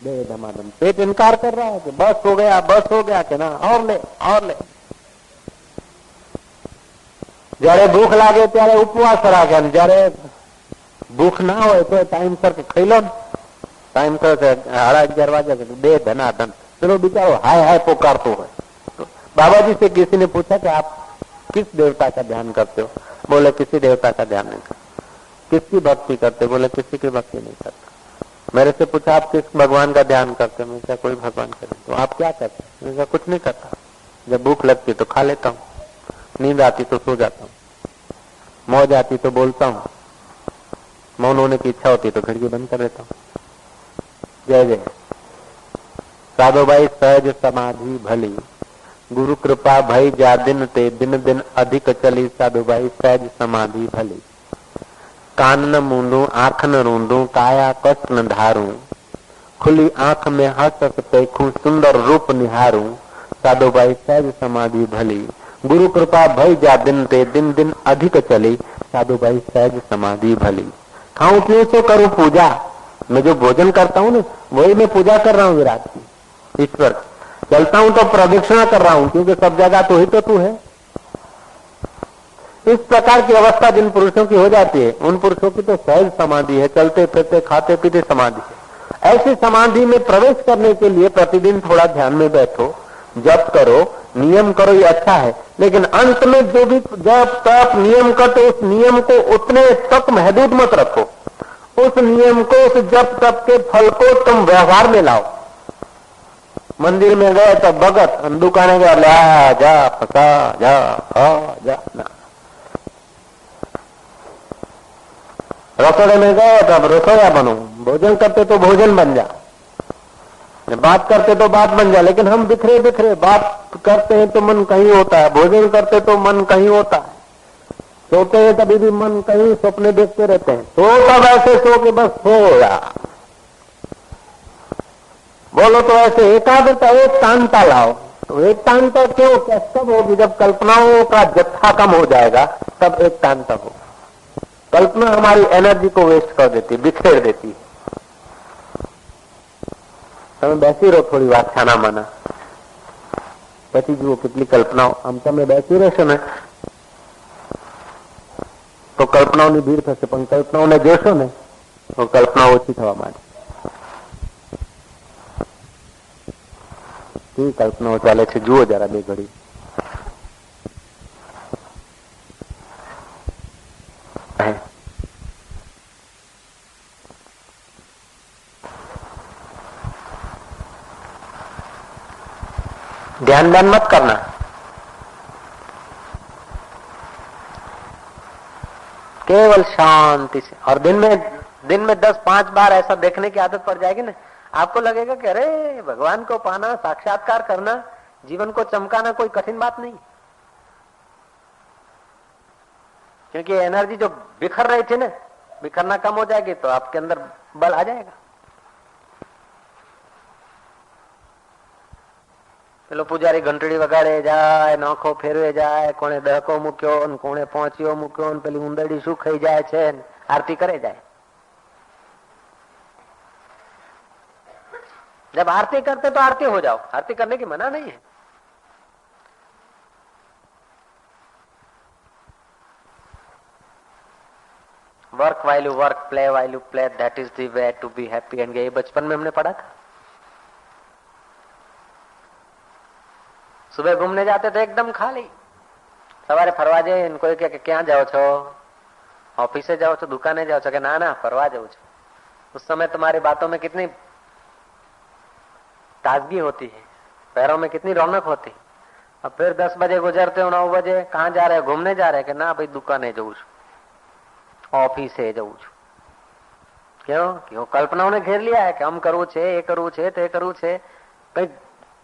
दे धमाधम, पेट इनकार कर रहा है कि बस हो गया, बस हो गया, कि ना और ले और ले। जયારે भूख लागे ત્યારે उपवास राखे, जયારે भूख ना हो तो टाइम सर के खाई लो, टाइम सर 11:30 वागे दे धनाधन। चलो बेचारो हाय हाय पुकारतो है। तो बाबा जी से किसी ने पूछा कि आप किस देवता का ध्यान करते हो? बोले किसी देवता का ध्यान नहीं करते। किसकी भक्ति करते? बोले किसी की भक्ति नहीं करता। मेरे से पूछा आप किस भगवान का ध्यान करते? मैं क्या कोई भगवान करे। तो आप क्या करते? मैं क्या कुछ नहीं करता, जब भूख लगती तो खा लेता हूँ, नींद आती तो सो जाता हूँ, मौज आती तो बोलता हूँ, मौन होने की इच्छा होती तो खिड़की बंद कर देता हूँ। जय जय। साधो भाई सहज समाधि भली, गुरु कृपा भई जा दिन ते, दिन दिन अधिक चली, साधु भाई सहज समाधि भली। कान न मूंदू, आंख न रूंदू, काया कष्ट न धारू, खुली आंख में हंस हंस देखूं, सुंदर रूप निहारू, साधु भाई सहज समाधि भली। गुरु कृपा भई जा दिन ते, दिन दिन अधिक चली, साधु भाई सहज समाधि भली। खाऊं पीऊं तो करूं पूजा, मैं जो भोजन करता हूँ ना वही मैं पूजा कर रहा हूँ विराट की, ईश्वर। चलता हूँ तो प्रदक्षिणा कर रहा हूँ, क्योंकि सब जगह तो ही तो तू है। इस प्रकार की अवस्था जिन पुरुषों की हो जाती है, उन पुरुषों की तो सहज समाधि है, चलते फिरते खाते पीते समाधि है। ऐसी समाधि में प्रवेश करने के लिए प्रतिदिन थोड़ा ध्यान में बैठो, जप करो, नियम करो, ये अच्छा है, लेकिन अंत में जो भी जप तप नियम करते उस नियम को उतने तक महदूद मत रखो। उस नियम को, उस जप तप के फल को तुम व्यवहार में लाओ। मंदिर में गए तो भगत, दुकाने गए ला जा फसा जा जा ना, रसोड़े में गए तो अब रसोया बनो, भोजन करते तो भोजन बन जा, बात करते तो बात बन जा। लेकिन हम बिखरे बिखरे बात करते हैं तो मन कहीं होता है, भोजन करते तो मन कहीं होता है, सोते हैं तभी भी मन कहीं सपने देखते रहते हैं। तो तब ऐसे सो के बस सोया, बोलो तो ऐसे एकाग्रता, एक तांता लाओ। तो एक तांता क्यों, कब होगी? जब कल्पनाओं का जत्था कम हो जाएगा तब एक तांता हो। कल्पना हमारी एनर्जी को वेस्ट कर देती, बिखेर देती है। તમે બેસી રહો થોડી વાર છાના માના, પછી જુઓ કેટલી કલ્પનાઓ. આમ તમે બેસી રહેશો ને તો કલ્પનાઓની ભીડ થશે, પણ કલ્પનાઓને જોશો ને તો કલ્પનાઓ ઓછી થવા માંડે. કેવી કલ્પનાઓ ચાલે છે જુઓ જરા બે ઘડી. ध्यान ध्यान मत करना. केवल शांति से. और दिन में 10-5 बार ऐसा देखने की आदत पड़ जाएगी ना, आपको लगेगा कि अरे भगवान को पाना, साक्षात्कार करना, जीवन को चमकाना कोई कठिन बात नहीं. क्योंकि एनर्जी जो बिखर रही थी ना, बिखरना कम हो जाएगी तो आपके अंदर बल आ जाएगा. પેલો પૂજારી ઘંટડી વગાડે જાય, નોખો ફેરવે જાય, કોણે દહકો મૂક્યો, કોણે પહોંચ્યો મૂક્યો, પેલી ઉંદરડી શું ખાઈ જાય છે, આરતી કરે જાય. जब आरती करते तो आरती हो जाओ, आरती करने की मना नहीं है. Work while you work, play while you play, that is the way to be happy and ये बचपन में हमने पढ़ा था. सुबह घूमने जाते थे एकदम खाली. सवारे फरवा जाए, कोई कहे क्या जाओ छो, ऑफिसे जाओ छो, दुकाने जाओ छो, कि ना ना फरवा जाओ छो. उस समय तुम्हारी बातों में कितनी ताजगी होती है, पैरों में कितनी रौनक होती. अब फिर 10 बजे गुजरते हो, 9 बजे कहाँ जा रहे हो, घूमने जा रहे हैं, कि ना भाई दुकाने जाऊं છું, ऑफिसे जाऊं છું. क्यों? क्यों? कल्पनाओं ने घेर लिया है कि हम करવું છે, ये करવું છે, તે करવું છે. कहीं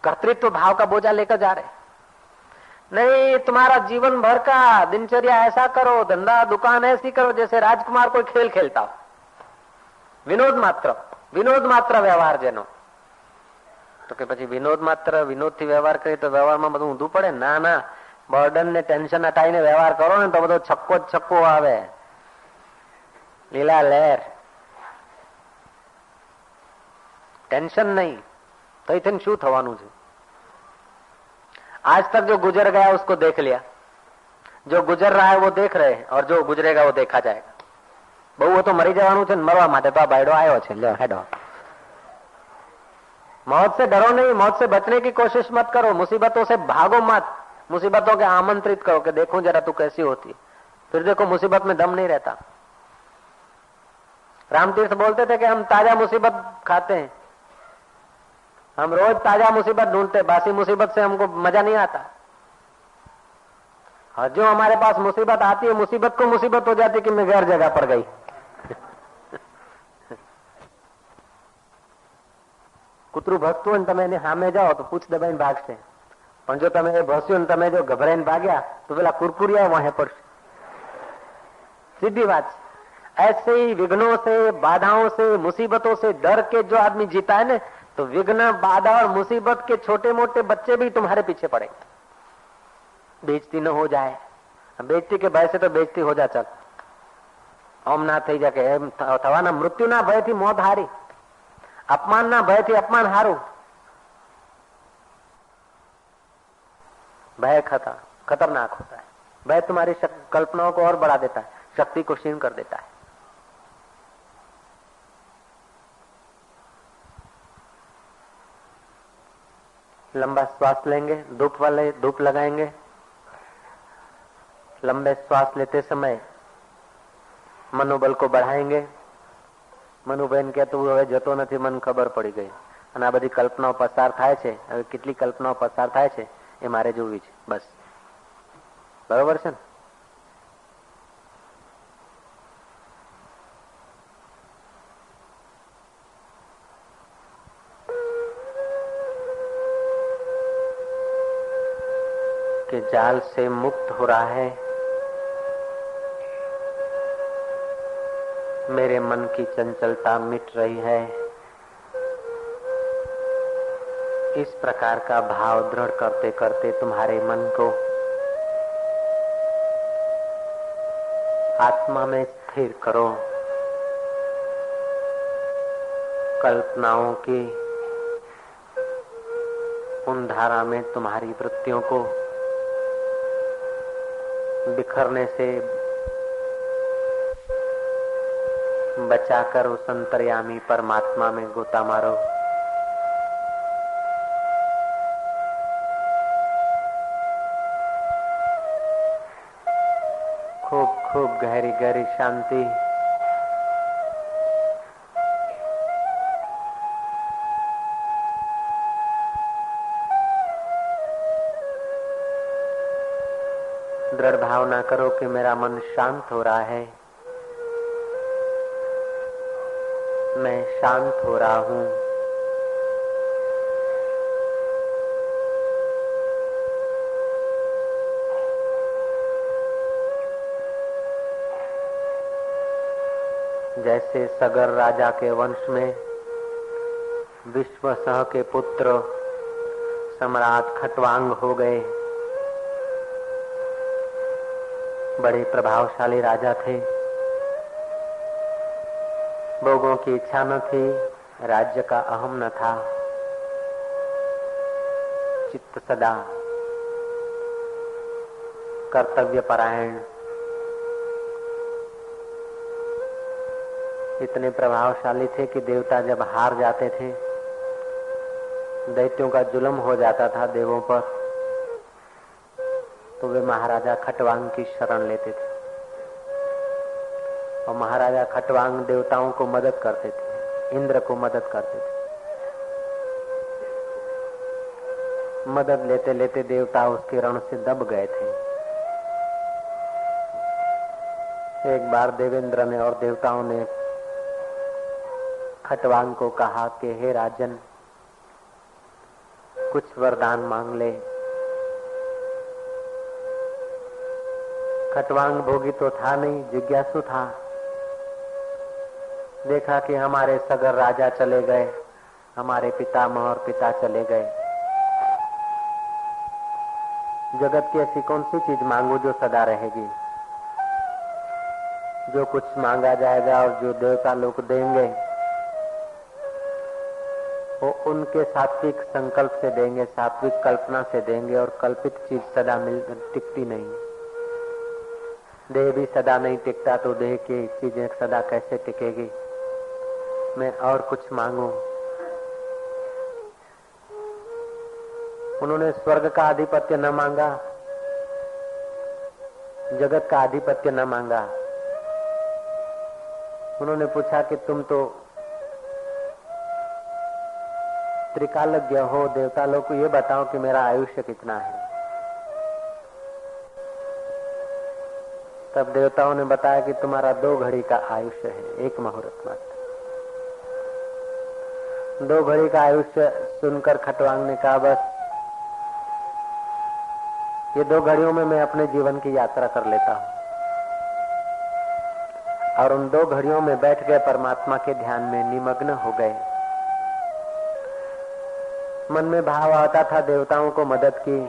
कर्तृत्व भाव का बोझा लेकर जा रहे नहीं. तुम्हारा जीवन भर का दिनचर्या ऐसा करो, धंधा दुकान ऐसी करो जैसे राजकुमार कोई खेल खेलता हो. विनोद मात्र व्यवहार જેનો. તો કે પછી વિનોદ થી વ્યવહાર કરીએ તો વ્યવહારમાં બધું ઊંધું પડે. ના ના, બર્ડન ને ટેન્શન હટાવીને વ્યવહાર કરો ને તો બધો છક્કો જ છક્કો આવે, લીલા લહેર. ટેન્શન નહીં तो इतने शू थवानु છે. आज तक जो गुजर गया उसको देख लिया, जो गुजर रहा है वो देख रहे हैं, और जो गुजरेगा वो देखा जाएगा. बहु वो तो मरी जवानु છે, मरवा માટે तो आ बायडो आयो છે. लो हेडो. मौत से डरो नहीं, मौत से बचने की कोशिश मत करो, मुसीबतों से भागो मत, मुसीबतों के आमंत्रित करो कि देखो जरा तू कैसी होती है. फिर देखो मुसीबत में दम नहीं रहता. रामतीर्थ बोलते थे कि हम ताजा मुसीबत खाते हैं, हम रोज ताजा मुसीबत ढूंढते, बासी मुसीबत से हमको मजा नहीं आता. और जो हमारे पास मुसीबत आती है, मुसीबत को मुसीबत हो जाती कि मैं गैर जगह पर गई. કૂતરું ભસતું હોય ને તમે એની સામે જાઓ તો પૂછ દબાઈને ભાગશે, પણ જો તમે એ ભસ્યું ને તમે જો ગભરાઈને ભાગ્યા તો પેલા કુરકુરિયા વાહે પડશે. सीधी बात. ऐसे ही विघ्नों से, बाधाओं से, मुसीबतों से डर के जो आदमी जीता है ना, तो विघ्न, बाधा और मुसीबत के छोटे मोटे बच्चे भी तुम्हारे पीछे पड़ेंगे. बेइज्जती न हो जाए, बेइज्जती के भय से तो बेइज्जती हो जा. चल ओम ना થઈ જાય કે એમ થવાના, મૃત્યુના ભયથી મોત હારી, अपमानના ભયથી अपमान हारू. भय खतरनाक होता है. भय तुम्हारी कल्पनाओं को और बढ़ा देता है, शक्ति को क्षीण कर देता है. लंबा श्वास लेंगे, धूप लगाएंगे. लंबे श्वास लेते समय मनोबल को बढ़ाएंगे. મનુબેન કે તું હવે જતો નથી, મને ખબર પડી ગઈ. અને આ બધી કલ્પનાઓ પસાર થાય છે, હવે કેટલી કલ્પનાઓ પસાર થાય છે એ મારે જોવી છે. બસ બરોબર છે ને? के जाल से मुक्त हो रहा है, मेरे मन की चंचलता मिट रही है. इस प्रकार का भाव दृढ़ करते करते तुम्हारे मन को आत्मा में स्थिर करो. कल्पनाओं की उन धारा में तुम्हारी वृत्तियों को बिखरने से बचाकर उस अंतर्यामी परमात्मा में गोता मारो। खूब खूब गहरी गहरी शांति। दृढ़ भावना करो कि मेरा मन शांत हो रहा है, मैं शांत हो रहा हूं। जैसे सगर राजा के वंश में विश्वसह के पुत्र सम्राट खटवांग हो गए। बड़े प्रभावशाली राजा थे। भोगों की इच्छा न थी, राज्य का अहम न था। चित्त सदा कर्तव्य परायण। इतने प्रभावशाली थे कि देवता जब हार जाते थे, दैत्यों का जुल्म हो जाता था देवों पर, तो वे महाराजा खटवांग की शरण लेते थे। और महाराजा खटवांग देवताओं को मदद करते थे, इंद्र को मदद करते थे। मदद लेते लेते देवता उसके रण से दब गए थे। एक बार देवेंद्र ने और देवताओं ने खटवांग को कहा कि हे राजन, कुछ वरदान मांग ले। खटवांग भोगी तो था नहीं, जिज्ञासु था। देखा कि हमारे सगर राजा चले गए, हमारे पितामह और पिता चले गए। जगत की ऐसी कौन सी चीज मांगू जो सदा रहेगी। जो कुछ मांगा जाएगा और जो देवता लोग देंगे वो उनके सात्विक संकल्प से देंगे, सात्विक कल्पना से देंगे। और कल्पित चीज सदा टिकती नहीं। देह भी सदा नहीं टिकता, तो देह की चीजें सदा कैसे टिकेगी। मैं और कुछ मांगू। उन्होंने स्वर्ग का आधिपत्य न मांगा, जगत का आधिपत्य न मांगा। उन्होंने पूछा कि तुम तो त्रिकालज्ञ हो, देवता लोग को ये बताओ कि मेरा आयुष्य कितना है। तब देवताओं ने बताया कि तुम्हारा 2 घड़ी का आयुष्य है, 1 मुहूर्त मात्र। 2 घड़ी का आयुष्य सुनकर खटवांग ने कहा, बस ये 2 घड़ियों में मैं अपने जीवन की यात्रा कर लेता हूं। और उन 2 घड़ियों में बैठ गए, परमात्मा के ध्यान में निमग्न हो गए। मन में भाव आता था, देवताओं को मदद की।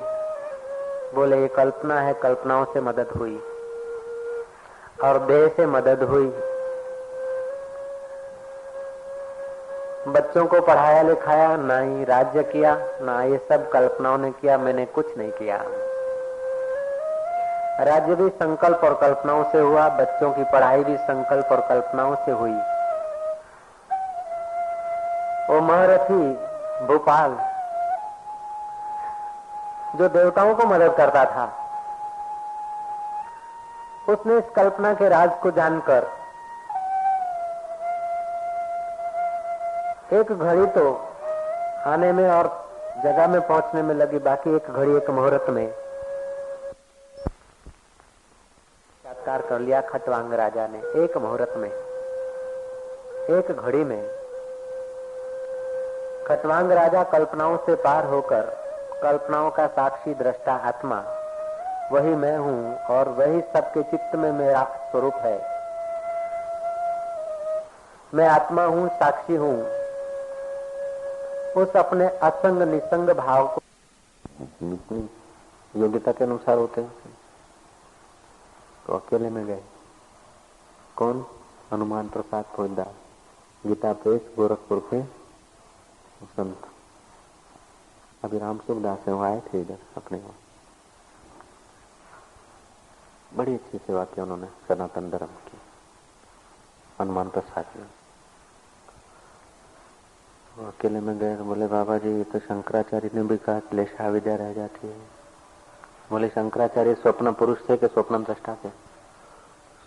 बोले ये कल्पना है, कल्पनाओं से मदद हुई और देह से मदद हुई। बच्चों को पढ़ाया लिखाया, ना ही राज्य किया, ना ये सब कल्पनाओं ने किया। मैंने कुछ नहीं किया। राज्य भी संकल्प और कल्पनाओं से हुआ, बच्चों की पढ़ाई भी संकल्प और कल्पनाओं से हुई। वो महारथी भोपाल जो देवताओं को मदद करता था, उसने इस कल्पना के राज को जानकर एक घड़ी तो आने में और जगह में पहुंचने में लगी, बाकी 1 घड़ी 1 मुहूर्त में साक्षात्कार कर लिया खटवांग राजा ने। 1 मुहूर्त में, 1 घड़ी में खटवांग राजा कल्पनाओं से पार होकर, कल्पनाओं का साक्षी दृष्टा आत्मा वही मैं हूं और वही सबके चित्त में मेरा स्वरूप है। मैं आत्मा हूं, साक्षी हूं। उस अपने असंग निसंग भाव को योग्यता के अनुसार होते हैं। तो अकेले में गए। कौन? हनुमान प्रसाद फौजदार, गीता प्रेस, गोरखपुर के संत। अभी राम सुखदास है, वो आए थे इधर अपने वहाँ, बड़ी अच्छी सेवा की उन्होंने सनातन धर्म की। हनुमान प्रसाद में अकेले में गए, बोले बाबा जी तो शंकराचार्य ने भी कहा क्लेशा विद्या रह जाती है। बोले शंकराचार्य स्वप्न पुरुष थे कि स्वप्न दृष्टा थे?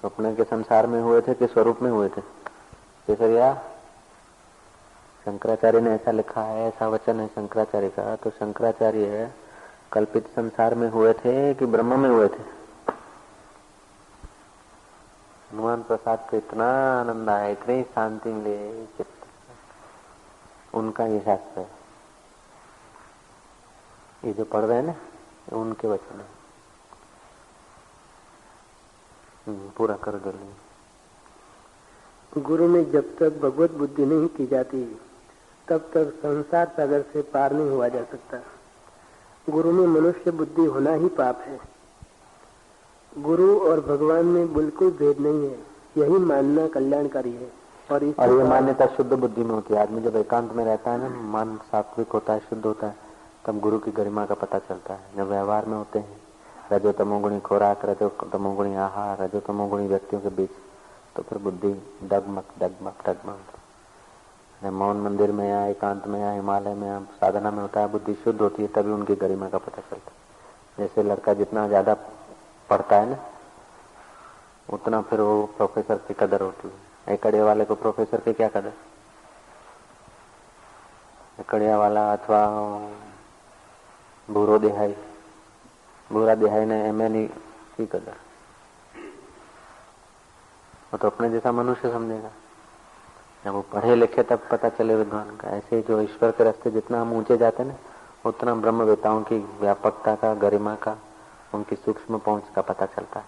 स्वप्न के संसार में हुए थे कि स्वरूप में हुए थे? केसरिया, शंकराचार्य ने ऐसा लिखा है, ऐसा वचन है शंकराचार्य का, तो शंकराचार्य कल्पित संसार में हुए थे कि ब्रह्म में हुए थे? हनुमान प्रसाद को इतना आनंद आया, इतनी शांति मिली, उनका ये शास्त्र है, ये जो पढ़ रहे हैं ना, उनके वचन है। पूरा कर दो। गुरु में जब तक भगवत बुद्धि नहीं की जाती तब तक संसार सागर से पार नहीं हुआ जा सकता। गुरु में मनुष्य बुद्धि होना ही पाप है। गुरु और भगवान में बिल्कुल भेद नहीं है, यही मानना कल्याणकारी है। और ये मान्यता शुद्ध बुद्धि में होती है। आदमी जब एकांत में रहता है ना, मन सात्विक होता है, शुद्ध होता है, तब गुरु की गरिमा का पता चलता है। जब व्यवहार में होते हैं, रजो तमोगुणी खुराक, रजो तमोगुणी आहार, रजो तमोगुणी व्यक्तियों के बीच, तो फिर बुद्धि डगमग डगमग डगमग। मौन मंदिर में या एकांत में या हिमालय में या साधना में होता है, बुद्धि शुद्ध होती है, तभी उनकी गरिमा का पता चलता है। जैसे लड़का जितना ज्यादा पढ़ता है ना, उतना फिर वो प्रोफेसर की कदर होती है। एकड़िया वाले को प्रोफेसर की क्या कदर? एकड़िया वाला अथवा भूरो देहाई, भूरा देहाई ने एमए की कदर, वो तो अपने जैसा मनुष्य समझेगा। जब वो पढ़े लिखे तब पता चले विद्वान का। ऐसे जो ईश्वर के रास्ते जितना हम ऊंचे जाते हैं ना, उतना ब्रह्मवेताओं की व्यापकता का, गरिमा का, उनकी सूक्ष्म पहुंच का पता चलता है।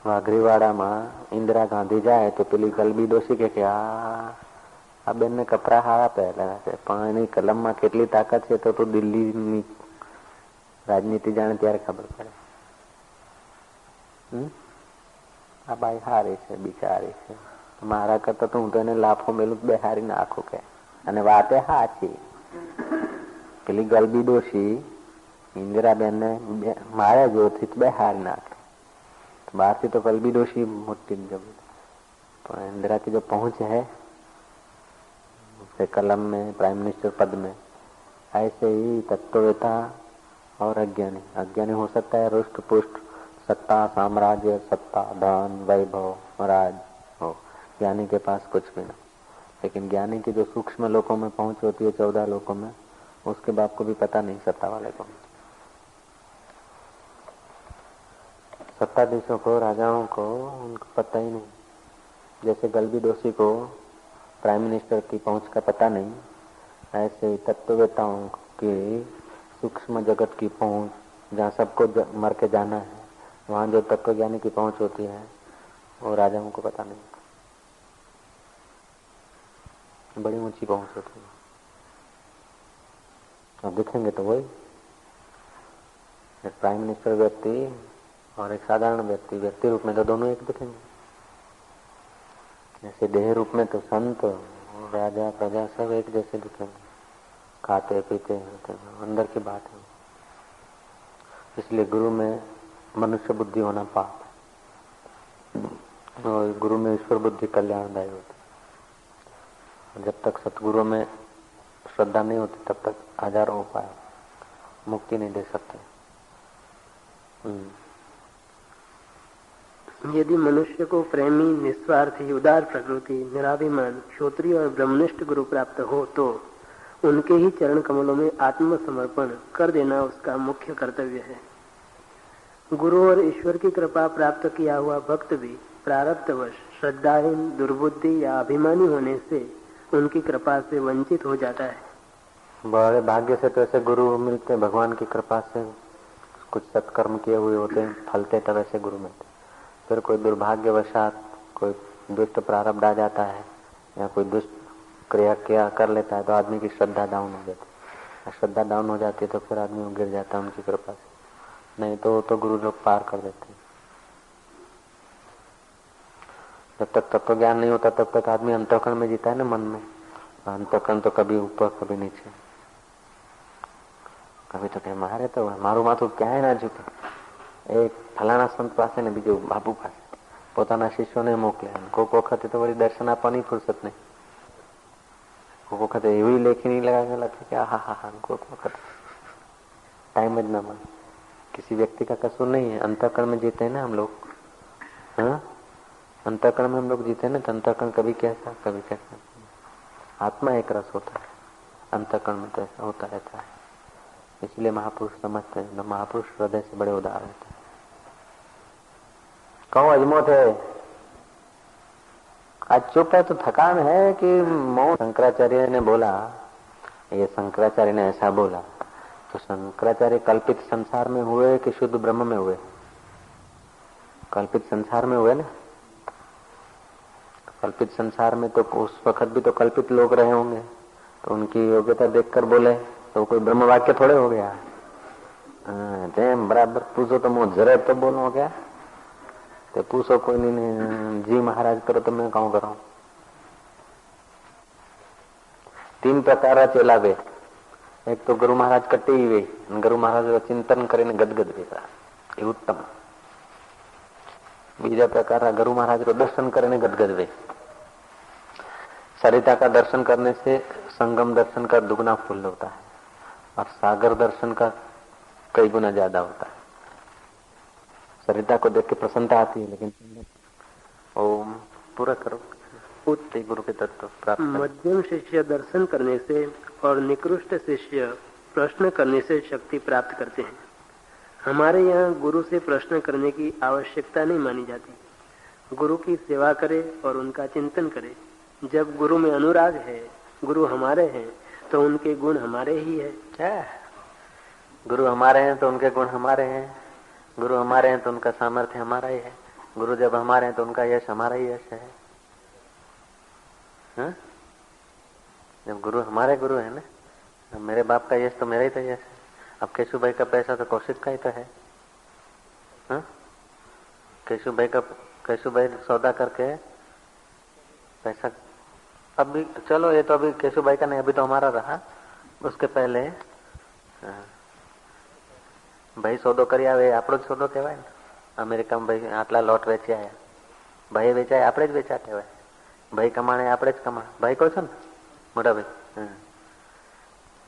वाघरीवाड़ा में इंदिरा गांधी जाए तो પેલી ગલબી ડોશી કે આ બેનને કપરા હારા પહેરેલા છે, પણ એની કલમમાં કેટલી તાકાત છે તો દિલ્હીની રાજનીતિ જાણે ત્યારે ખબર પડે। આ બાઈ હારી છે, બિચારી છે, મારા કરતા તો હું તો એને લાફો મેલું બેહારી નાખું કે, અને વાતે હાચી। પેલી ગલબી ડોશી इंदिराबेन ने मारे जोरથી બેહારી નાખે। बाहर से तो गलबी डोशी मोटी जब, तो इंदिरा की जो पहुंच है कलम में, प्राइम मिनिस्टर पद में, ऐसे ही तत्ववेता और अज्ञानी, अज्ञानी हो सकता है रुष्ट पुष्ट, सत्ता साम्राज्य, सत्ता धन वैभव राज हो, ज्ञानी के पास कुछ भी ना। लेकिन ज्ञानी की जो सूक्ष्म लोकों में पहुंच होती है, 14 लोकों में, उसके बाप को भी पता नहीं, सत्ता वाले को। सत्ताधीशों को, राजाओं को, उनको पता ही नहीं। जैसे गलबी डोशी को प्राइम मिनिस्टर की पहुंच का पता नहीं, ऐसे ही तत्ववेताओं की सूक्ष्म जगत की पहुंच, जहाँ सबको मर के जाना है, वहाँ जो तत्वज्ञानी की पहुंच होती है, वो राजाओं को पता नहीं। बड़ी ऊंची पहुंच होती है। अब दिखेंगे तो वही एक प्राइम मिनिस्टर व्यक्ति और एक साधारण व्यक्ति, व्यक्ति रूप में तो दोनों एक दिखेंगे। जैसे देह रूप में तो संत राजा प्रजा सब एक जैसे दिखेंगे, खाते पीते होते हैं, अंदर की बात है। इसलिए गुरु में मनुष्य बुद्धि होना पाप है, और गुरु में ईश्वर बुद्धि कल्याणदायी होती है। जब तक सतगुरु में श्रद्धा नहीं होती तब तक हजारों उपाय मुक्ति नहीं दे सकते। यदि मनुष्य को प्रेमी, निस्वार्थी, उदार प्रकृति, निराभिमान, क्षोत्रिय और ब्रह्मनिष्ठ गुरु प्राप्त हो तो उनके ही चरण कमलों में आत्मसमर्पण कर देना उसका मुख्य कर्तव्य है। गुरु और ईश्वर की कृपा प्राप्त किया हुआ भक्त भी प्रारब्धवश श्रद्धाहीन, दुर्बुद्धि या अभिमानी होने से उनकी कृपा से वंचित हो जाता है। बड़े भाग्य से तो ऐसे गुरु मिलते, भगवान की कृपा से कुछ सत्कर्म किए हुए होते हैं, फलते तब ऐसे गुरु मिलते। फिर कोई दुर्भाग्यवशात कोई दुष्ट प्रारब्ध आ जाता है या कोई दुष्ट क्रिया कर लेता है तो आदमी की श्रद्धा डाउन हो जाती है। श्रद्धा डाउन हो जाती है तो फिर आदमी गिर जाता है उनकी कृपा से, नहीं तो गुरु लोग पार कर देते हैं। जब तक तत्व ज्ञान नहीं होता तब तक आदमी अंतःकरण में जीता है ना, मन में, अंतकरण तो कभी ऊपर कभी नीचे, कभी तो कहे मारे तो मारू माथું ક્યાંય ના ઝૂકે. એક ફલાણા સંત પાસે ને બીજું બાપુ પાસે પોતાના શિષ્યોને મોકલે. કોઈક વખતે તો વળી દર્શન આપવાની ફુરસત નહીં. કોઈક વખતે એવી લેખી લगा के कि हा हा हा. कोई वक्त टाइम જ ना मिले. किसी व्यक्ति का कसूर नहीं है. अंतःकरण में जीते हैं ना हम लोग. हाँ, अंतःकरण में हम लोग जीते हैं ना. तो अंतःकरण कभी कैसा कभी कैसा. आत्मा एक रस होता है, अंतःकरण में तो ऐसा होता रहता है. इसलिए महापुरुष समझते हैं. महापुरुष हृदय से बड़े उदार होते हैं. कहो अजमो थे आज चुप है तो थकान है कि मौन. शंकराचार्य ने बोला, ये शंकराचार्य ने ऐसा बोला तो शंकराचार्य कल्पित संसार में हुए कि शुद्ध ब्रह्म में हुए? कल्पित संसार में हुए ना. कल्पित संसार में तो उस वक्त भी तो कल्पित लोग रहे होंगे, तो उनकी योग्यता देखकर बोले तो कोई ब्रह्म वाक्य थोड़े हो गया. जेम बराबर पूछो तो मुझे जरा तो बोलो क्या. तो पूछो कोई नहीं, जी महाराज करो तो मैं कहूँ करूँ. 3 प्रकार चलावे. एक तो गुरु महाराज कटी हुई, गुरु महाराज चिंतन કરીને ગદગદ વેતા એ ઉત્તમ. બીજા प्रकार गुरु महाराज को दर्शन કરીને गदगद वे. सरिता का दर्शन करने से संगम दर्शन का दुगना फूल होता है और सागर दर्शन का कई गुना ज्यादा होता है. सरिता को देख के प्रसन्नता आती है, लेकिन ओम पूरा करो. उत्ते गुरु के तत्व प्राप्त. मध्यम शिष्य दर्शन करने से और निकृष्ट शिष्य प्रश्न करने से शक्ति प्राप्त करते हैं. हमारे यहाँ गुरु से प्रश्न करने की आवश्यकता नहीं मानी जाती. गुरु की सेवा करे और उनका चिंतन करे. जब गुरु में अनुराग है, गुरु हमारे हैं, तो उनके गुण हमारे ही है. क्या गुरु हमारे हैं तो उनके गुण हमारे हैं. गुरु हमारे हैं तो उनका सामर्थ्य हमारा ही है. गुरु जब हमारे हैं तो उनका यश हमारा ही यश है. हाँ? जब गुरु हमारे गुरु है ना, मेरे बाप का यश तो मेरा ही तो यश है. अब केशु भाई का पैसा तो कौशिक का ही तो है. हाँ? केशु भाई सौदा करके पैसा अभी चलो ये तो अभी केशु भाई का नहीं, अभी तो हमारा रहा. उसके पहले भाई સોદો કરી આવે આપણો જ સોદો કહેવાય ને. અમેરિકામાં ભાઈ આટલા લોટ વેચ્યા, ભાઈ વેચાય આપણે જ વેચા કહેવાય. ભાઈ કમાણે આપણે જ કમાણે. ભાઈ કહો છો ને મોટા ભાઈ.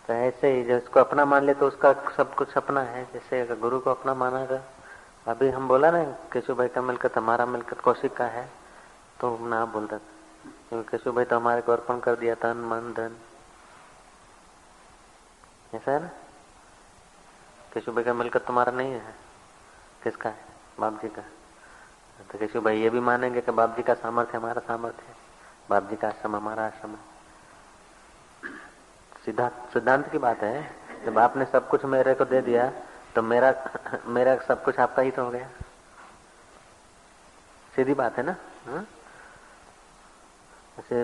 तो ऐसे ही जिसको अपना मान ले तो उसका सब कुछ अपना है. जैसे अगर गुरु को अपना माना गया, अभी हम बोला ना केशु भाई का मिलकत हमारा मिलकत कौशिक का है, तो ना बोलता था क्योंकि केशु भाई तो हमारे को अर्पण कर दिया तन मन धन. ऐसा है ना. केशु भाई का मिलकत तुम्हारा नहीं है, किसका है? बाप जी का. तो केशु भाई ये भी मानेंगे कि बाप जी का सामर्थ्य हमारा सामर्थ्य है, बाप जी का आश्रम हमारा आश्रम है. सीधा सिद्धांत की बात है. जब आपने सब कुछ मेरे को दे दिया तो मेरा सब कुछ आपका ही तो हो गया. सीधी बात है ना. जैसे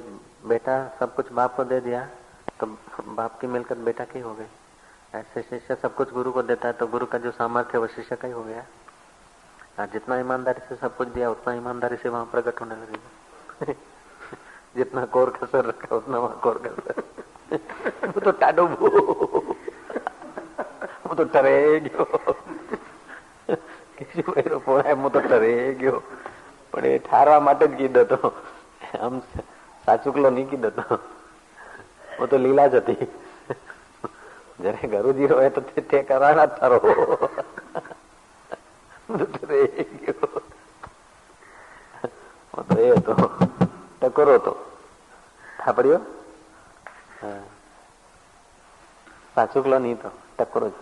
बेटा सब कुछ बाप को दे दिया तो बाप की मिलकत बेटा की हो गई. ऐसे शिष्य सब कुछ गुरु को देता है तो गुरु का जो सामर्थ्य है वो शिष्य का ही हो गया. जितना ईमानदारी से सब कुछ दिया उतना ईमानदारी से वहां प्रकट होने लगेगा. जितना कोर कसर रखा उतना वहां कोर कसर. वो तो टाडो वो तो टरे गयो. किसी भाई પોણાય હું તો ટરે ગયો, પણ એ ઠારવા માટે જ કીધો તો. આમ સાચુકલો નહીં કીધો તો. वो तो લીલા જ હતી. જયારે ગરુજી રોય તો તે કરાણા તારો ટરે ગયો. वो तो એ તો ટકોરો તો થાપડ્યો. સાચુકલો નહીં તો ટકોરો જ.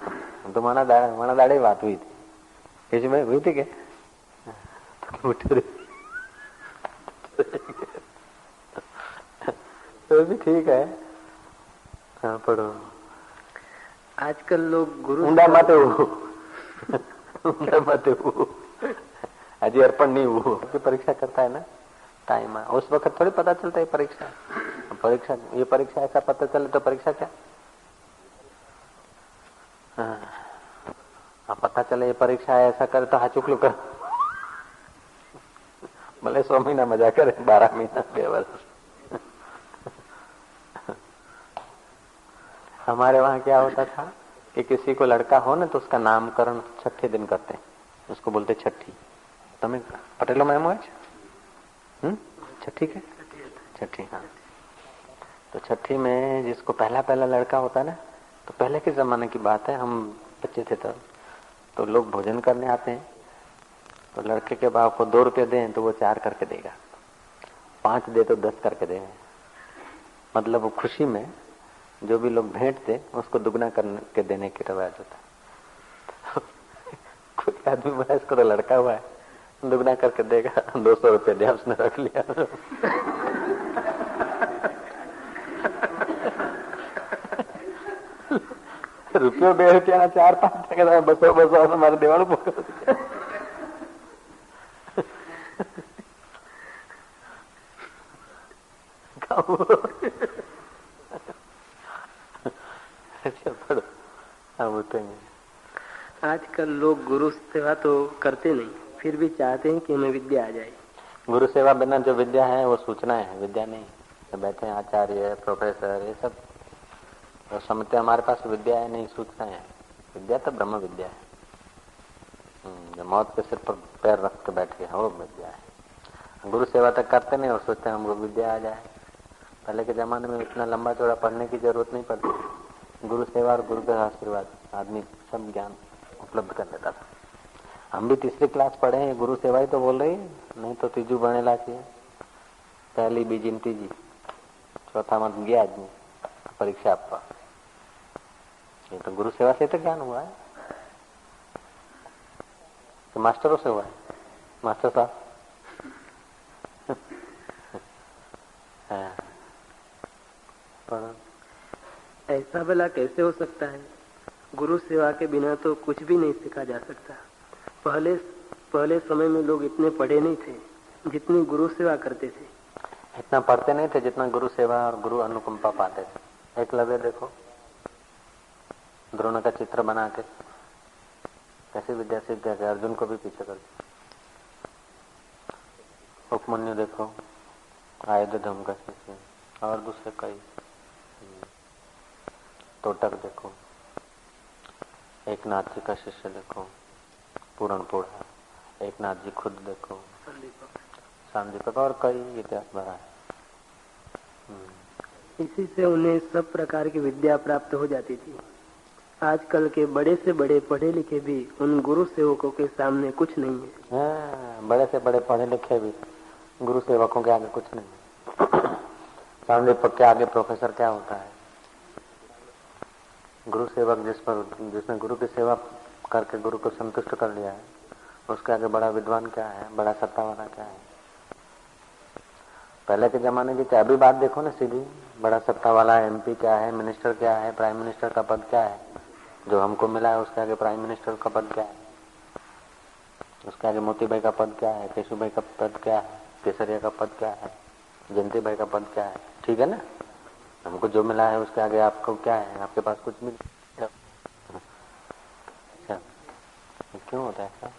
તો મારા દાડે વાત हुई थी. कैसी मैं हुई थी क्या? तो भी ठीक है. हाँ पढ़ो. आजकल लोग गुरु ઊંડા માટે हजी अर्पण नहीं हुआ. परीक्षा करता है ना टाइम, उस वक्त थोड़ी पता चलता है परीक्षा ये परीक्षा ऐसा पता चले तो परीक्षा क्या. हाँ पता चले ये परीक्षा ऐसा करे तो हाचुकलू कर. भले 100 महीना मजा करे, 12 महीना 2 વર્ષ. हमारे वहाँ क्या होता था कि किसी को लड़का हो ना तो उसका नामकरण छठे दिन करते हैं, उसको बोलते छठी। तमें पटेलो में एम छठी के छठी, हाँ। तो छठी में जिसको पहला पहला लड़का होता है ना, तो पहले के जमाने की बात है, हम बच्चे थे तब, तो लोग भोजन करने आते हैं, तो लड़के के बाप को 2 रुपये दें तो वो 4 करके देगा, 5 दे तो 10 करके देगा। मतलब वो खुशी में जो भी लोग भेंट थे उसको दुगना करके देने की रवाज होता। कोई आदमी बोला इसको तो लड़का हुआ है, दुगना करके देगा, 200 रुपये दिया, उसने रख लिया। रुपये 2 रुपया 4-5 टका बसो बसो हमारे देवाड़ पकड़। आजकल लोग गुरु सेवा तो करते नहीं, फिर भी चाहते हैं कि हमें विद्या आ जाए। गुरु सेवा बिना जो विद्या है वो सूचना है, विद्या नहीं। तो बैठे आचार्य प्रोफेसर ये सब तो समझते हमारे पास विद्या है, नहीं सूचना है। विद्या तो ब्रह्म विद्या है, जो मौत के सिर पर पैर रख के बैठ गया वो विद्या है। गुरु सेवा तक करते नहीं और सोचते हैं हमको विद्या आ जाए। पहले के जमाने में इतना लंबा चौड़ा पढ़ने की जरूरत नहीं पड़ती, गुरु सेवा और गुरु का आशीर्वाद आदमी सब ज्ञान उपलब्ध कर लेता था। हम भी तीसरी क्लास पढ़े हैं, गुरु सेवा ही तो बोल रही, नहीं तो तीजू भणेला चाहिए, पहली बीजी तीजी चौथा मत गया आदमी परीक्षा आपका। ये तो गुरु सेवा से तो ज्ञान हुआ है, तो मास्टरों से हुआ है। मास्टर साहब ऐसा भला कैसे हो सकता है? गुरु सेवा के बिना तो कुछ भी नहीं सीखा जा सकता। पहले समय में लोग इतने पढ़े नहीं थे जितनी गुरु सेवा करते थे। इतना पढ़ते नहीं थे जितना गुरु सेवा और गुरु अनुकंपा पाते थे। एकलव्य देखो, द्रोण का चित्र बना के कैसे विद्या सीख गया, अर्जुन को भी पीछे कर। उपमन्यु देखो, आयुध धम का शिष्य, और दूसरे कई। तोटक देखो, एक नाथ जी का शिष्य देखो, पूरणपोड़ा, एक नाथ जी खुद देखो, संदीपक और कई इतिहास भरा है। इसी से उन्हें सब प्रकार की विद्या प्राप्त हो जाती थी। आजकल के बड़े से बड़े पढ़े लिखे भी उन गुरु सेवकों के सामने कुछ नहीं है। बड़े से बड़े पढ़े लिखे भी गुरु सेवकों के आगे कुछ नहीं। संदीपक के आगे प्रोफेसर क्या होता है? गुरु सेवक जिसने गुरु की सेवा करके गुरु को संतुष्ट कर लिया है, उसके आगे बड़ा विद्वान क्या है, बड़ा सत्ता वाला क्या है? पहले के जमाने की क्या अभी बात देखो ना सीधी, बड़ा सत्ता वाला एमपी क्या है, मिनिस्टर क्या है, प्राइम मिनिस्टर का पद क्या है? जो हमको मिला है उसके आगे प्राइम मिनिस्टर का पद क्या है? उसके आगे मोती भाई का पद क्या है, केशु भाई का पद क्या है, केसरिया का पद क्या है, जयंती भाई का पद क्या है? ठीक है ना, हमको जो मिला है उसके आगे आपको क्या है? आपके पास कुछ भी नहीं। अच्छा, क्यों होता है ऐसा?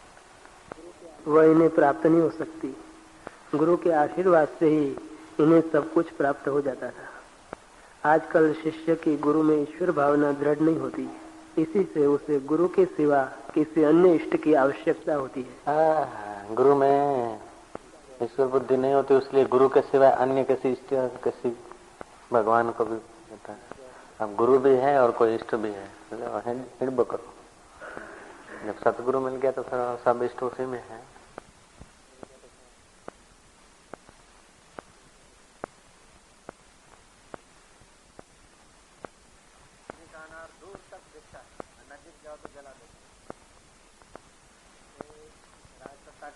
वह इन्हें प्राप्त नहीं हो सकती। गुरु के आशीर्वाद से ही इन्हें सब कुछ प्राप्त हो जाता था। आजकल शिष्य की गुरु में ईश्वर भावना दृढ़ नहीं होती, इसी से उसे गुरु के सिवा किसी अन्य इष्ट की आवश्यकता होती है। गुरु में ईश्वर बुद्धि नहीं होती, इसलिए गुरु के सिवा अन्य किसी इष्ट, किसी भगवान को भी होता है। अब गुरु भी है और कोई इष्ट भी है, हिड़ब करो। जब सतगुरु मिल गया तो फिर सब इष्ट उसी में है।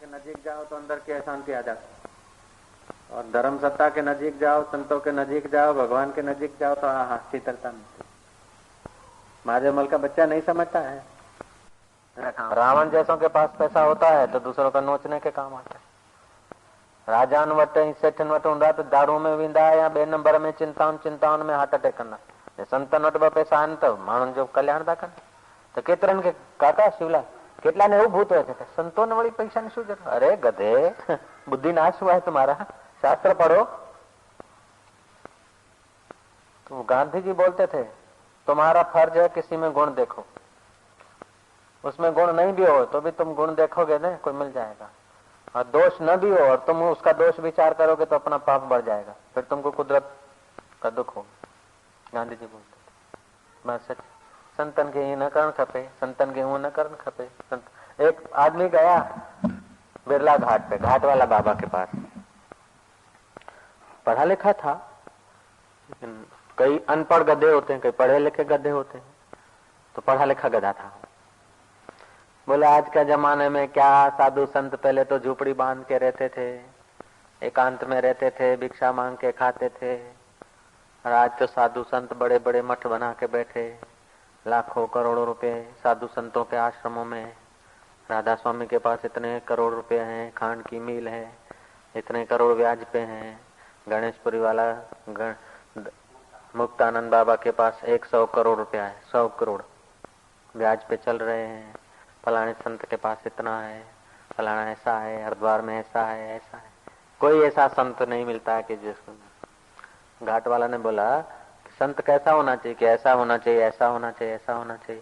नजीक जाओ तो अंदर की अशांति आ जाती, और धर्म सत्ता के नजीक जाओ, संतों के नजीक जाओ, भगवान के नजीक जाओ तो शीतलता मिलती। महाजमल का बच्चा नहीं समझता है। रावण जैसों के पास पैसा होता है तो दूसरों का नोचने के काम आता है। राजान वटे सेठन वटे ऊंधा तो दारू में विंदा या 2 नंबर में चिंताउन में हार्ट अटैक करना। संतन वट ब पैसा आने तो माण्हुनि जो कल्याण था करना। तो केतरन के काका शिवला કેટલાને એવું ભૂત હોય છે સંતોને વળી પૈસાની શું જરૂર? અરે ગધે, बुद्धि नाश हुआ है तुम्हारा, शास्त्र पढ़ो। तो गांधी जी बोलते थे तुम्हारा फर्ज है किसी में गुण देखो, उसमें गुण नहीं भी हो तो भी तुम गुण देखोगे ना, कोई मिल जाएगा। और दोष न भी हो और तुम उसका दोष विचार करोगे तो अपना पाप बढ़ जाएगा, फिर तुमको कुदरत का दुख हो। गांधी जी बोलते थे बस संतन के ही न करण खपे, संतन के हूं न करण खपे। एक आदमी गया बिरला घाट पे, घाट वाला बाबा के पास, पढ़ा लिखा था, कई अनपढ़ गधे होते हैं, कई पढ़े लिखे गधे होते हैं, तो पढ़ा लिखा गधा था। बोले आज के जमाने में क्या साधु संत, पहले तो झूपड़ी बांध के रहते थे, एकांत में रहते थे, भिक्षा मांग के खाते थे, और आज तो साधु संत बड़े बड़े मठ बना के बैठे, लाखों करोड़ों रुपए साधु संतों के आश्रमों में। राधा स्वामी के पास इतने करोड़ रुपए हैं, खांड की मिल है, इतने करोड़ ब्याज पे हैं। गणेशपुरी वाला मुक्तानंद बाबा के पास 100 करोड़ रुपया है, 100 करोड़ ब्याज पे चल रहे हैं। फलाने संत के पास इतना है, फलाना ऐसा है, हरिद्वार में ऐसा है, ऐसा है। कोई ऐसा संत नहीं मिलता है कि जिसको। घाट वाला ने बोला संत कैसा होना चाहिए, कि ऐसा होना चाहिए, ऐसा होना चाहिए, ऐसा होना चाहिए।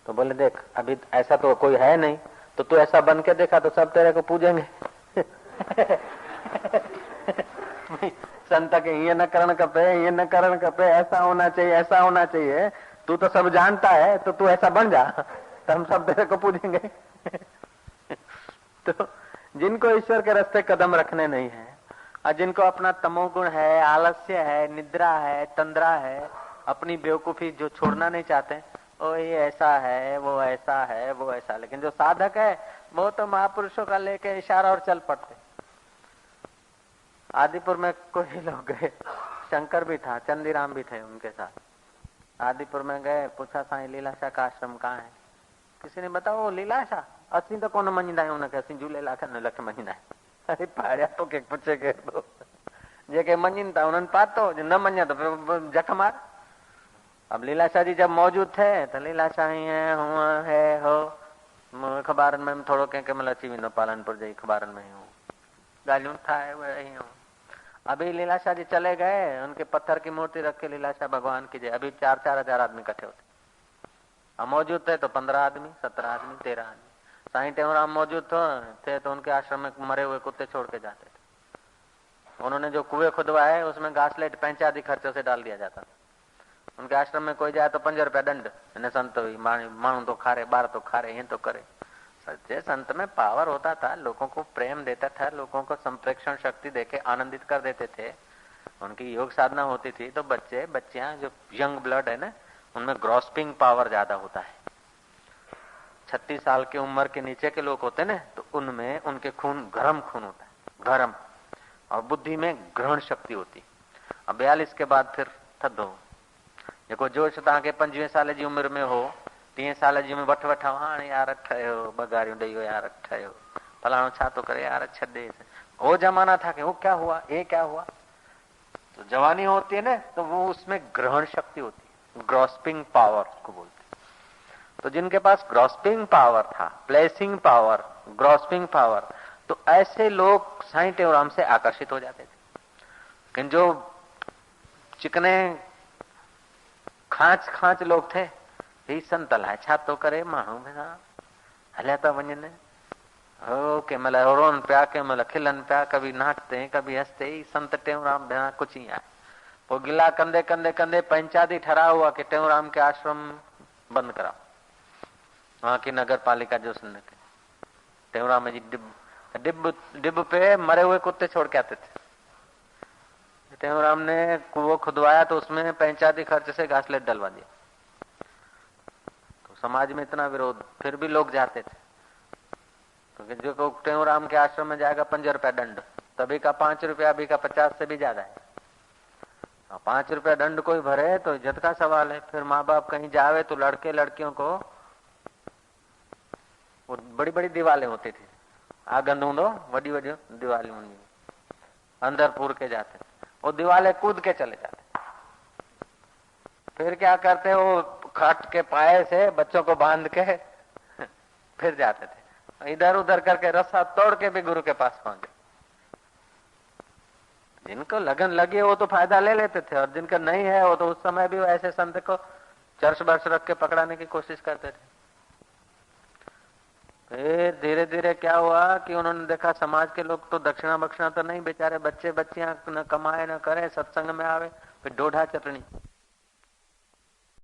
तो बोले देख अभी ऐसा तो कोई है नहीं, तो तू ऐसा बन के देखा तो सब तेरे को पूजेंगे। संत के ये न करण कपे, ये न करण कपे, ऐसा होना चाहिए, ऐसा होना चाहिए। तू तो सब जानता है, तो तू ऐसा बन जा, तो हम सब तेरे को पूजेंगे। तो जिनको ईश्वर के रास्ते कदम रखने नहीं है, और जिनको अपना तमोगुण है, आलस्य है, निद्रा है, तंद्रा है, अपनी बेवकूफी जो छोड़ना नहीं चाहते, ओ ये ऐसा है, वो ऐसा है, वो ऐसा। लेकिन जो साधक है वो तो महापुरुषों का लेके इशारा और चल पड़ते। आदिपुर में कोई लोग गए, शंकर भी था, चंदीराम भी थे उनके साथ। आदिपुर में गए, पूछा साईं लीलाशाह का आश्रम कहाँ है? किसी ने बताओ वो लीलाशाह असी तो कौन मञीदा है, उनके असी झूलेलाल खे लख मञीदा है। अरे पाड़िया तो के पूछे के तो जेके मञीन था उन्हनि पातो, जो न मञा तो फिर जख मार। अब लीलाशाह जी जब मौजूद थे तो लीलाशाह ही है, हुआ है, हो अखबारन में थोड़ो कंहिं महिल अची वेंदो, पालनपुर जे अखबारन में हूँ गालियूं ठाहे वही हूँ। अभी लीलाशाह जी चले गए, उनके पत्थर की मूर्ति रख के लीलाशाह भगवान की जय, अभी 4-4 हजार आदमी इकट्ठे होते। अब मौजूद थे तो 15 आदमी, 17 आदमी, 13 आदमी। साईं टेऊराम मौजूद थे तो उनके आश्रम में मरे हुए कुत्ते छोड़ के जाते थे। उन्होंने जो कुएं खुदवाए उसमें घासलेट पंचायती खर्चों से डाल दिया जाता था। उनके आश्रम में कोई जाए तो 5 रुपया दंड, संत मानू तो खारे, बार तो खारे, ये तो करे। सच्चे संत में पावर होता था, लोगों को प्रेम देता था, लोगों को संप्रेक्षण शक्ति देके आनंदित कर देते थे। उनकी योग साधना होती थी तो बच्चे बच्चियां जो यंग ब्लड है ना, उनमें ग्रॉस्पिंग पावर ज्यादा होता है। 36 साल की उम्र के नीचे के लोग होते ना, तो उनमें उनके गर्म खून होता है, गर्म, और बुद्धि में ग्रहण शक्ति होती। अब 42 के बाद फिर थधो जेको जोश तव्हांखे 25 साल जी उम्र में हो, 30 साल जी में वठ वठाओ, हाँ यार ठहियो, बगारियूं ॾेई यार ठहियो, फलाणो छा तो करे यार छॾे। वो जमाना था कि वो क्या हुआ, ये क्या हुआ। तो जवानी होती है ना, तो वो उसमें ग्रहण शक्ति होती है, ग्रॉस्पिंग पावर को बोलते। तो जिनके पास ग्रॉस्पिंग पावर था, प्लेसिंग पावर, ग्रॉस्पिंग पावर, तो ऐसे लोग साईं टेऊराम से आकर्षित हो जाते थे। लेकिन जो चिकने खांच खांच लोग थे, ही संत लाए छा तो करे, माण्हू हलिया था वञनि, हो के महिल रोन पिया, के महिल खिलन पिया, कभी नाचते कभी हंसते, ही संत टेऊराम भेणा कुछ ही आहे। पोइ गिला कंदे कंदे कंदे पंचायती ठहराव हुआ कि टेऊराम के आश्रम बंद कराओ। वहां की नगर पालिका जो सुन के टेऊराम जी डिब पे मरे हुए कुत्ते छोड़ के आते थे। टेऊराम ने कुआं खुदवाया तो उसमें पंचायती खर्च से घासलेट डलवा दिया। तो समाज में इतना विरोध, फिर भी लोग जाते थे। क्योंकि जो टेऊराम के आश्रम में जाएगा 5 रुपया दंड, तभी का 5 रुपया, अभी का 50 से भी ज्यादा है। 5 रुपया दंड कोई भरे तो इज्जत का सवाल है। फिर माँ बाप कहीं जावे तो लड़के लड़कियों को, वो बड़ी बड़ी दीवालें होती थी, आगंद हूंदो, वडी वडी दीवालें हूंदी, अंदर पूर के जाते, वो दीवालें कूद के चले जाते। फिर क्या करते, वो खाट के पाए से बच्चों को बांध के फिर जाते थे, इधर उधर करके रस्सा तोड़ के भी गुरु के पास पहुंचे। जिनको लगन लगी वो तो फायदा ले लेते थे, और जिनका नहीं है वो तो उस समय भी ऐसे संत को चर्च बर्च रख के पकड़ाने की कोशिश करते थे। फिर धीरे धीरे क्या हुआ कि उन्होंने देखा समाज के लोग तो दक्षिणा बक्षिणा तो नहीं, बेचारे बच्चे बच्चियां न कमाए न करे, सत्संग में आवे, फिर ढोढा चटनी।